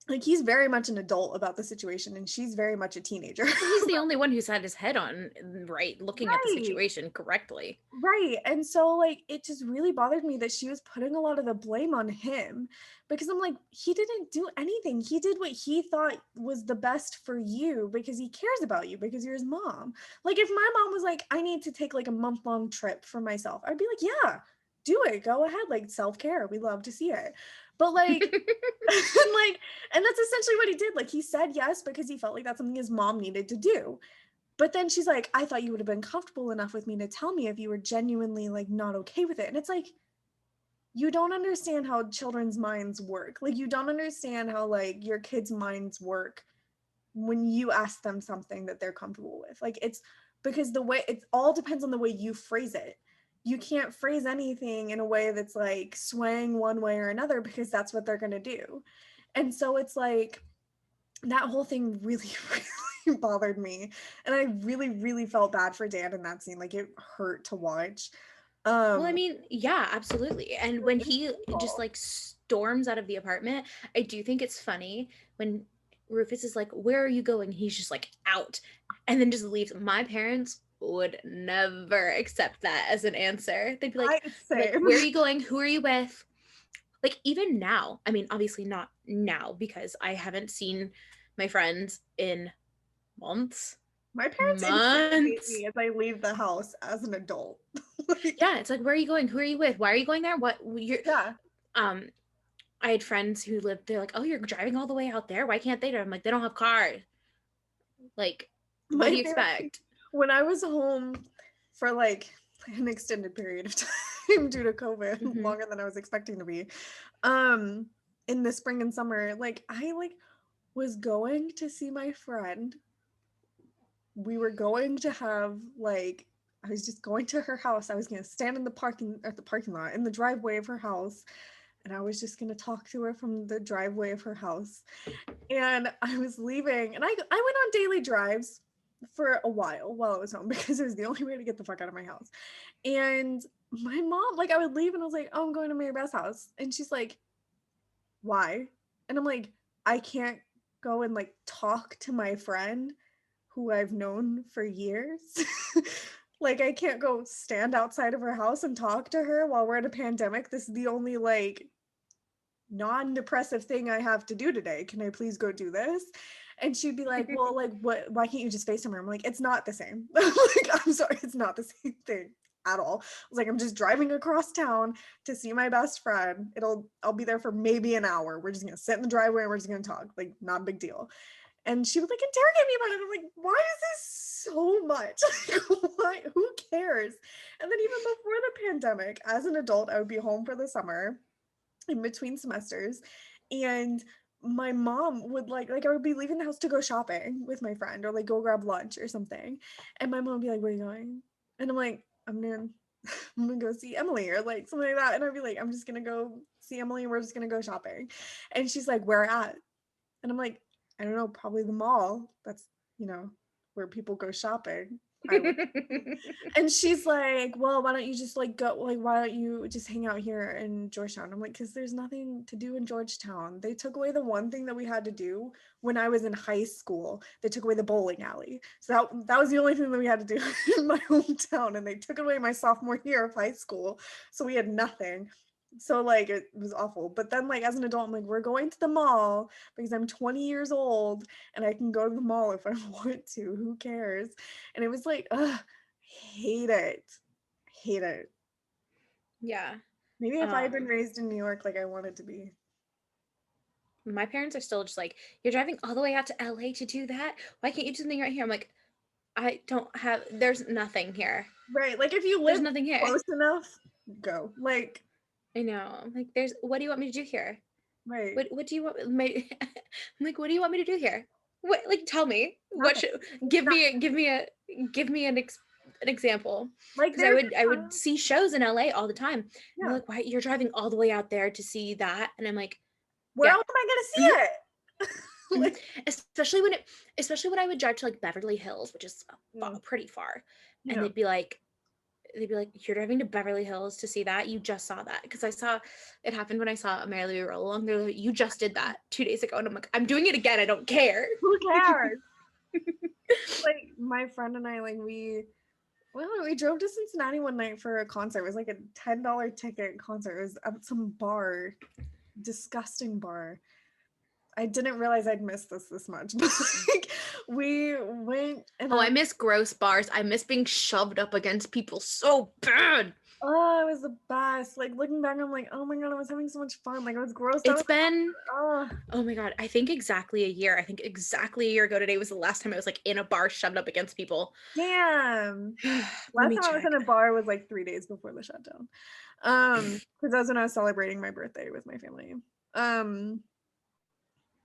like, he's very much an adult about the situation and she's very much a teenager. Well, he's the only one who's had his head on right, looking at the Right. situation correctly. Right. And so like it just really bothered me that she was putting a lot of the blame on him because I'm like, he didn't do anything. He did what he thought was the best for you because he cares about you because you're his mom. Like if my mom was like, I need to take like a month-long trip for myself, I'd be like, yeah, do it. Go ahead. Like self-care. We love to see it. But like and that's essentially what he did. Like he said yes because he felt like that's something his mom needed to do. But then she's like, I thought you would have been comfortable enough with me to tell me if you were genuinely like not okay with it. And it's like, you don't understand how children's minds work. Like, you don't understand how like your kids' minds work when you ask them something that they're comfortable with. Like, it's because the way it all depends on the way you phrase it. You can't phrase anything in a way that's like swaying one way or another because that's what they're going to do. And so it's like, that whole thing really, really bothered me. And I really, really felt bad for Dan in that scene. Like it hurt to watch. Well, I Um, mean, yeah, absolutely. And when he just like storms out of the apartment, I do think it's funny when Rufus is like, "Where are you going?" He's just like out and then just leaves. My parents would never accept that as an answer. They'd be like, same. "Where are you going? Who are you with?" Like even now, I mean, obviously not now because I haven't seen my friends in months. My parents intimidate Months. me as I leave the house as an adult. Like, Yeah, it's like, "Where are you going? Who are you with? Why are you going there? What you're yeah. um I had friends who lived, they're like, oh, you're driving all the way out there? Why can't they? I'm like, they don't have cars. Like, what My do you favorite expect? when I was home for like an extended period of time due to COVID, Mm-hmm. longer than I was expecting to be, um, in the spring and summer, like I like was going to see my friend. We were going to have like I was just going to her house. I was gonna stand in the parking lot in the driveway of her house, and I was just gonna talk to her from the driveway of her house. And I was leaving, and I went on daily drives for a while I was home because it was the only way to get the fuck out of my house. And my mom, like, I would leave and I was like, oh, I'm going to Mary Beth's house. And she's like, why? And I'm like, I can't go and like talk to my friend who I've known for years. Like, I can't go stand outside of her house and talk to her while we're in a pandemic. This is the only like non-depressive thing I have to do today. Can I please go do this? And she'd be like, well, like, what, why can't you just FaceTime her? I'm like, it's not the same. Like, I'm sorry, it's not the same thing at all. I was like, I'm just driving across town to see my best friend. I'll be there for maybe an hour. We're just gonna sit in the driveway and we're just gonna talk. Like, not a big deal. And she would like interrogate me about it. I'm like, why is this so much? Like, why? Who cares? And then even before the pandemic, as an adult, I would be home for the summer in between semesters, and my mom would like I would be leaving the house to go shopping with my friend or like go grab lunch or something, and my mom would be like, where are you going? And I'm like, I'm gonna go see Emily or like something like that. And I'd be like, I'm just gonna go see Emily and we're just gonna go shopping. And she's like, where at? And I'm like, I don't know, probably the mall. That's, you know, where people go shopping. I would. And she's like, well, why don't you just like go, like, why don't you just hang out here in Georgetown? I'm like, because there's nothing to do in Georgetown. They took away the one thing that we had to do when I was in high school. They took away the bowling alley. So that was the only thing that we had to do in my hometown. And they took it away my sophomore year of high school. So we had nothing. So like it was awful. But then like as an adult, I'm like, we're going to the mall because I'm 20 years old and I can go to the mall if I want to. Who cares? And it was like, ugh, hate it. Hate it. Yeah. Maybe if I had been raised in New York like I wanted to be. My parents are still just like, you're driving all the way out to LA to do that? Why can't you do something right here? I'm like, I don't have, there's nothing here. Right. Like if you There's live nothing here. close enough, go. Like, I know. Like, what do you want me to do here? right. What do you want my I'm like, what do you want me to do here? What, like, tell me. What Nothing. should It's give not, me an example. like Because there's I would see shows in LA all the time. And they're yeah. like, why you're driving all the way out there to see that? And I'm like, Where yeah. else am I gonna Mhm, see it? mhm. Like, Especially when I would drive to like Beverly Hills, which is pretty far. And yeah. they'd be like, you're driving to Beverly Hills to see that? You just saw that. Because I saw it happened when I saw a Merrily We Roll Along. They're like, you just did that 2 days ago. And I'm like, I'm doing it again. I don't care. Who cares? Like my friend and I, like we drove to Cincinnati one night for a concert. It was like a $10 ticket concert. It was at some bar, disgusting bar. I didn't realize I'd missed this much. But like we went and Oh, I miss gross bars. I miss being shoved up against people so bad. oh, it was the best. Like looking back, I'm like, oh my god, I was having so much fun. Like I was grossed It's out. been, Oh, oh my God, I think exactly a year. I think exactly a year ago today was the last time I was like in a bar shoved up against people. damn. Let Last me time I was in check. a bar was like 3 days before the shutdown. Because that was when I was celebrating my birthday with my family.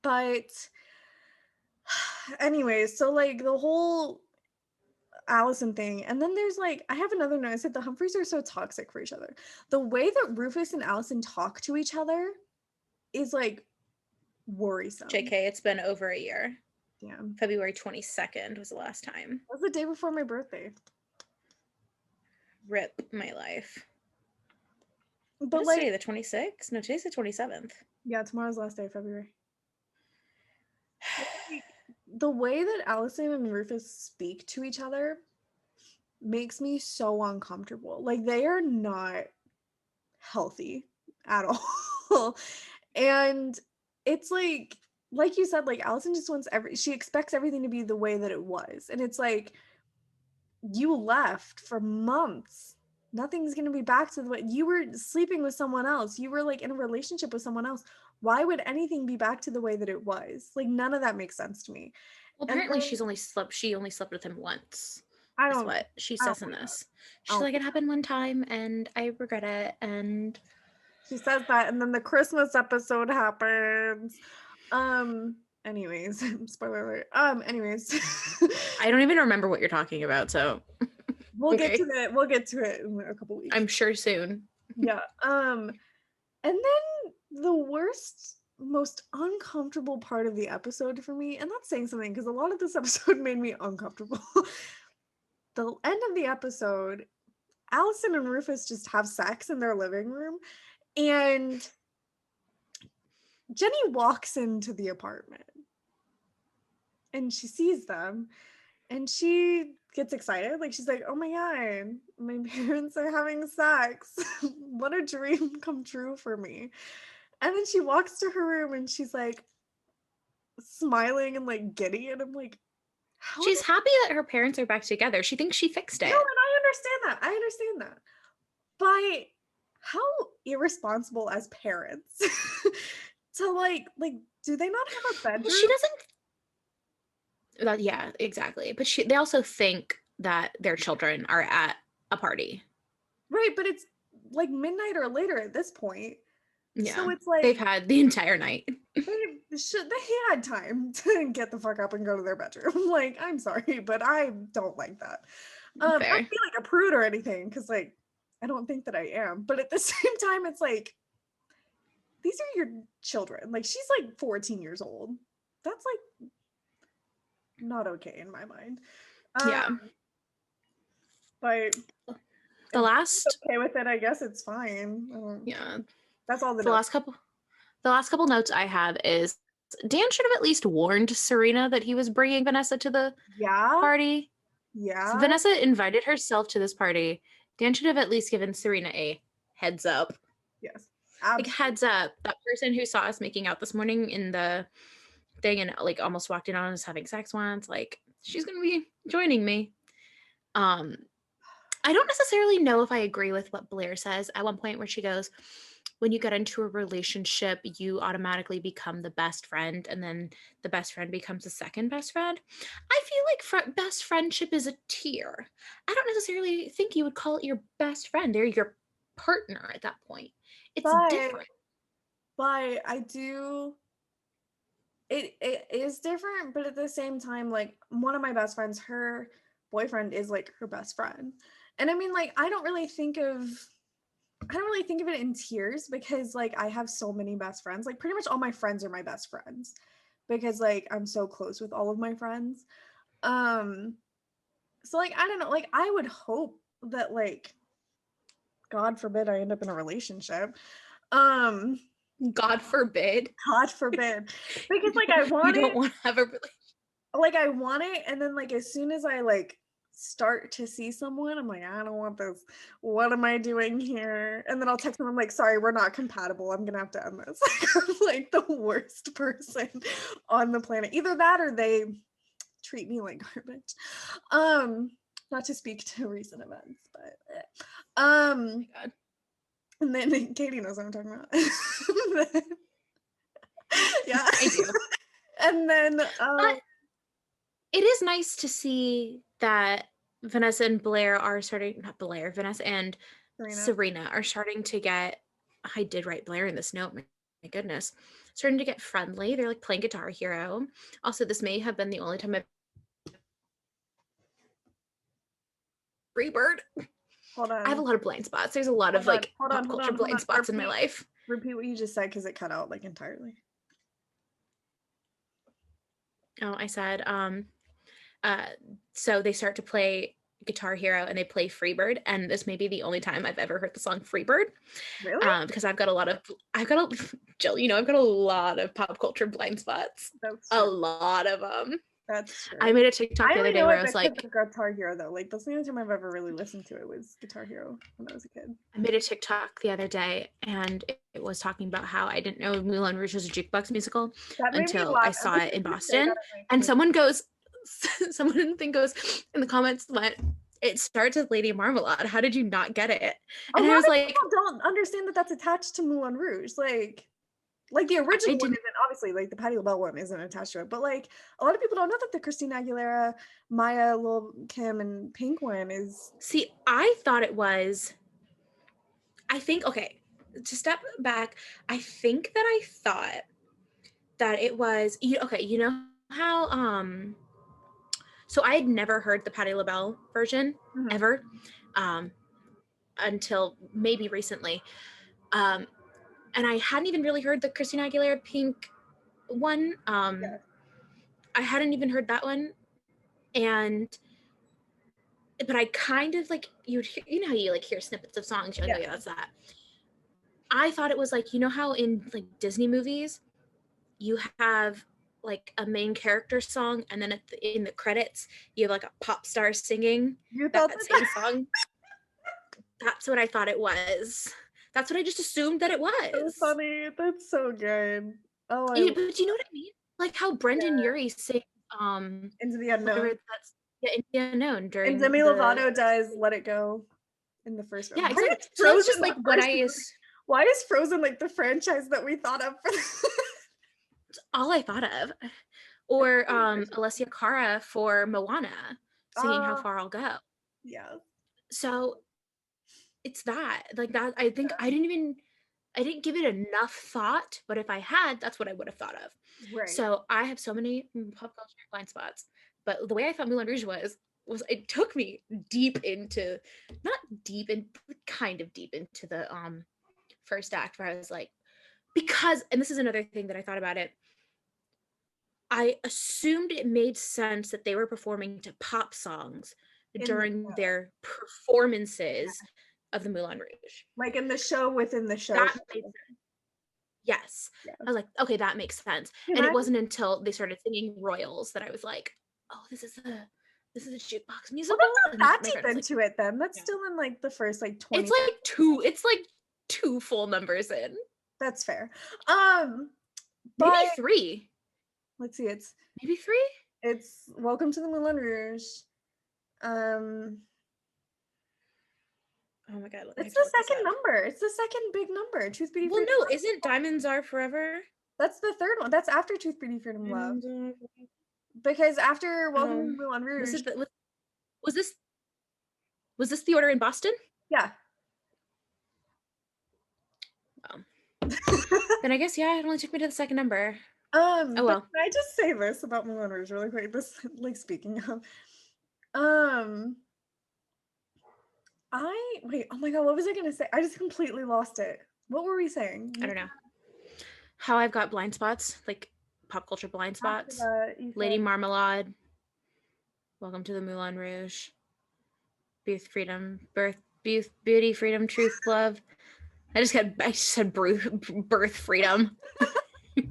But anyways, so like the whole Allison thing, and then there's like I have another note. I said the Humphreys are so toxic for each other. The way that Rufus and Allison talk to each other is like worrisome. JK, it's been over a year. Damn. February 22nd was the last time. That was the day before my birthday. Rip my life. But What is like today, the 26th? No, today's the 27th. yeah, tomorrow's last day of February. Like, the way that Allison and Rufus speak to each other makes me so uncomfortable. Like they are not healthy at all. And it's like you said, like Allison just wants she expects everything to be the way that it was. And it's like you left for months nothing's going to be back to the way you were sleeping with someone else. You were like in a relationship with someone else. Why would anything be back to the way that it was? Like, none of that makes sense to me. Well, And apparently then she only slept with him once. I Is don't, what she I don't says in believe that. this. I She's don't like, it believe that. happened one time and I regret it. And She says that, and then the Christmas episode happens. Anyways, spoiler alert. Anyways. I don't even remember what you're talking about, so We'll get okay. to it in a couple weeks. I'm sure soon. Yeah. And then the worst, most uncomfortable part of the episode for me, and that's saying something because a lot of this episode made me uncomfortable. The end of the episode, Allison and Rufus just have sex in their living room, and Jenny walks into the apartment and she sees them and she gets excited. Like, she's like, oh my God, my parents are having sex. What a dream come true for me. And then she walks to her room and she's like smiling and like giddy. And I'm like, how She's happy that her parents are back together. She thinks she fixed it. No, and I understand that. I understand that. But how irresponsible as parents to like, do they not have a bedroom? Well, she doesn't. Yeah, exactly. But they also think that their children are at a party. Right, but it's like midnight or later at this point. Yeah. So it's like they've had the entire night. they had time to get the fuck up and go to their bedroom. Like, I'm sorry, but I don't like that. Not to be like a prude or anything, because like I don't think that I am. But at the same time, it's like these are your children. Like, she's like 14 years old. That's like not okay in my mind. Yeah. But the last okay with it, I guess it's fine. Yeah. That's all the last couple notes I have is Dan should have at least warned Serena that he was bringing Vanessa to the party. Yeah. So Vanessa invited herself to this party. Dan should have at least given Serena a heads up. Yes. Like, heads up, that person who saw us making out this morning in the thing and like almost walked in on us having sex once, like, she's gonna be joining me. I don't necessarily know if I agree with what Blair says at one point where she goes, when you get into a relationship, you automatically become the best friend, and then the best friend becomes the second best friend. I feel like best friendship is a tier. I don't necessarily think you would call it your best friend. They're your partner at that point. It's different. But I do, it is different, but at the same time, like, one of my best friends, her boyfriend is like her best friend. And I mean, like, I don't really think of it in tiers, because like I have so many best friends. Like, pretty much all my friends are my best friends because like I'm so close with all of my friends. So like, I don't know, like, I would hope that, like, God forbid I end up in a relationship. God forbid. God forbid. Because like I want you don't want to have a relationship. Like, I want it, and then like as soon as I like start to see someone, I'm like, I don't want this. What am I doing here? And then I'll text them, I'm like, sorry, we're not compatible. I'm gonna have to end this. I'm like the worst person on the planet. Either that or they treat me like garbage. Not to speak to recent events, but oh my God. And then Katie knows what I'm talking about. Yeah, I do. And then it is nice to see that Vanessa and Blair are starting, not Blair, Vanessa and Serena are starting to get, I did write Blair in this note, my goodness, starting to get friendly. They're like playing Guitar Hero. Also, this may have been the only time I've Freebird. Hold on. I have a lot of blind spots. There's a lot of like pop culture blind spots in my life. Repeat what you just said, because it cut out like entirely. Oh, I said, so they start to play Guitar Hero and they play Freebird, and this may be the only time I've ever heard the song Freebird. Really? Because I've got a lot of Jill, you know, I've got a lot of pop culture blind spots. A lot of them. That's true. I made a TikTok the other day where I was like, Guitar Hero though. Like, that's the only time I've ever really listened to it was Guitar Hero when I was a kid. I made a TikTok the other day and it was talking about how I didn't know Moulin Rouge was a jukebox musical until I saw it in Boston. And someone in the comments went, It starts with Lady Marmalade. How did you not get it? A And lot I was of like, people don't understand that that's attached to Moulin Rouge. Like the I original one didn't isn't, obviously, like the Patti LaBelle one isn't attached to it, but like a lot of people don't know that the Christina Aguilera, Maya, Lil Kim, and Pink one is. see. I thought it was. I think, okay, to step back, I think that I thought that it was okay, you know how so I had never heard the Patti LaBelle version Mhm. ever um until maybe recently. Um and I hadn't even really heard the Christina Aguilera Pink one. Yeah. I hadn't even heard that one, and but I kind of like you would hear, you know how you like hear snippets of songs, you're like, Yeah. oh yeah, that's that. I thought it was like, you know how in like Disney movies you have like a main character song, and then in the credits you have like a pop star singing You thought that same that? song. That's what I thought it was. That's what I just assumed that it So was. funny. That's so good. Oh, I love But you know what I mean? Like how Brendan yeah. Urie sings Into the whatever Unknown. that's, yeah, in the unknown And during Demi the Lovato does Let It Go in the first one. yeah, Why exactly. is So that's Frozen just the like what first movie? Why is Frozen like the franchise that we thought of for this? all I thought of. Or Alessia Cara for Moana singing How Uh, Far I'll Go. yeah. So it's that. Like that I think I didn't give it enough thought, but if I had, that's what I would have thought of. Right. So I have so many pop culture blind spots. But the way I thought Moulin Rouge was it took me deep into not deep and kind of deep into the first act where I was like, because and this is another thing that I thought about it. I assumed it made sense that they were performing to pop songs In the during show. their performances of the Moulin Rouge. Like in the show within the show. That made sense. Yes. Yeah. I was like, okay, that makes sense. Can And I it wasn't until they started singing Royals that I was like, oh, this is a jukebox well, musical. that's not And that my deep friend was like, into it then. That's yeah. still in like the first like 20. It's like two full numbers in. That's fair. Maybe But three. let's see, Maybe three? it's Welcome to the Moulin Rouge. Oh my god, I It's have to the look this second up. number. It's the second big number. Truth, Beauty, Well, Freedom, no, Love. isn't Diamonds Are Forever? That's the third one. That's after Truth, Beauty, Freedom, Love. Diamonds Are Because after Welcome to the um Moulin was Rouge, it was this was this the order in Boston? yeah. Oh. Then I guess yeah, it only took me to the second number. Oh But well. can I just say this about Moulin Rouge really quick? This, like, speaking of, um, wait, oh my god, what was I gonna say? I just completely lost it. What were we saying? I don't know. How I've got blind spots, like pop culture blind After spots. that, you Lady said, Marmalade, Welcome to the Moulin Rouge, Beauty, Freedom, Truth, Love. I just said birth freedom. um,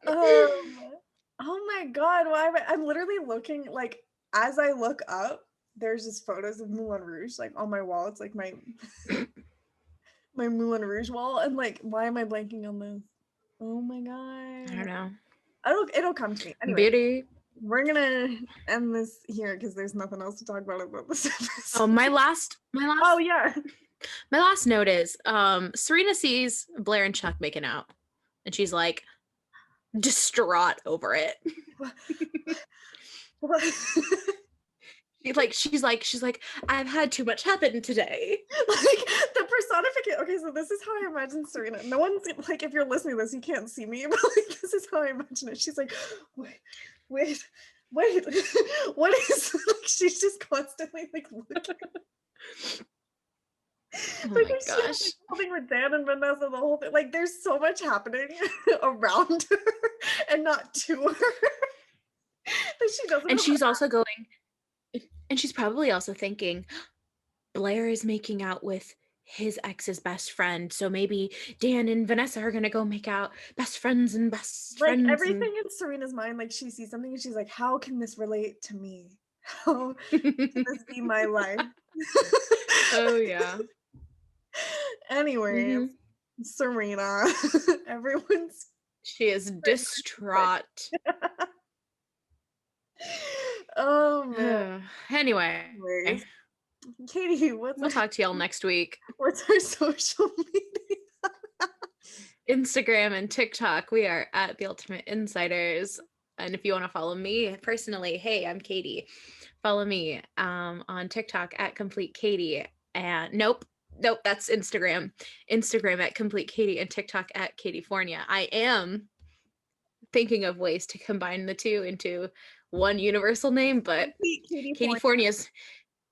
oh my god, why am I'm literally looking, like, as I look up, there's just photos of Moulin Rouge, like, on my wall. It's like my my Moulin Rouge wall, and like, why am I blanking on this? Oh my I don't god. know. It'll come to me. Anyway, Beauty. we're gonna end this here because there's nothing else to talk about this episode. Oh, Oh yeah. my last note is Serena sees Blair and Chuck making out, and she's like distraught over it. What? She's like, I've had too much happen today. Like the personification. Okay, so this is how I imagine Serena. No one's like, if you're listening to this, you can't see me, but like this is how I imagine it. She's like, wait, what is like she's just constantly like looking. Oh Like my she has gosh. like something with Dan and Vanessa, the whole thing. Like there's so much happening around her and not to her that she doesn't. And Know she's also going, and she's probably also thinking, Blair is making out with his ex's best friend, so maybe Dan and Vanessa are gonna go make out, best friends and best like friends. everything in Serena's mind. Like she sees something and she's like, "How can this relate to me? How And... can this be my life?" Oh yeah. Anyways, Serena, everyone's She is distraught. Oh man. Anyway, Anyways, Katie, we'll talk to y'all next week. what's our social media? Instagram and TikTok, we are at The Ultimate Insiders. And if you want to follow me personally, hey, I'm Katie. Follow me on TikTok at Complete Katie. And nope, that's Instagram. Instagram at Complete Katie and TikTok at Katiefornia. I am thinking of ways to combine the two into one universal name, but Katie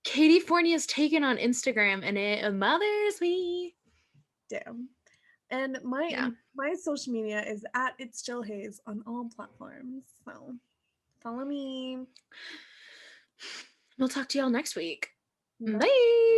Katiefornia's taken on Instagram and it bothers me. Damn. And my Yeah. my social media is at It's Jill Hayes on all platforms. So follow me. We'll talk to y'all next week. Bye. Bye.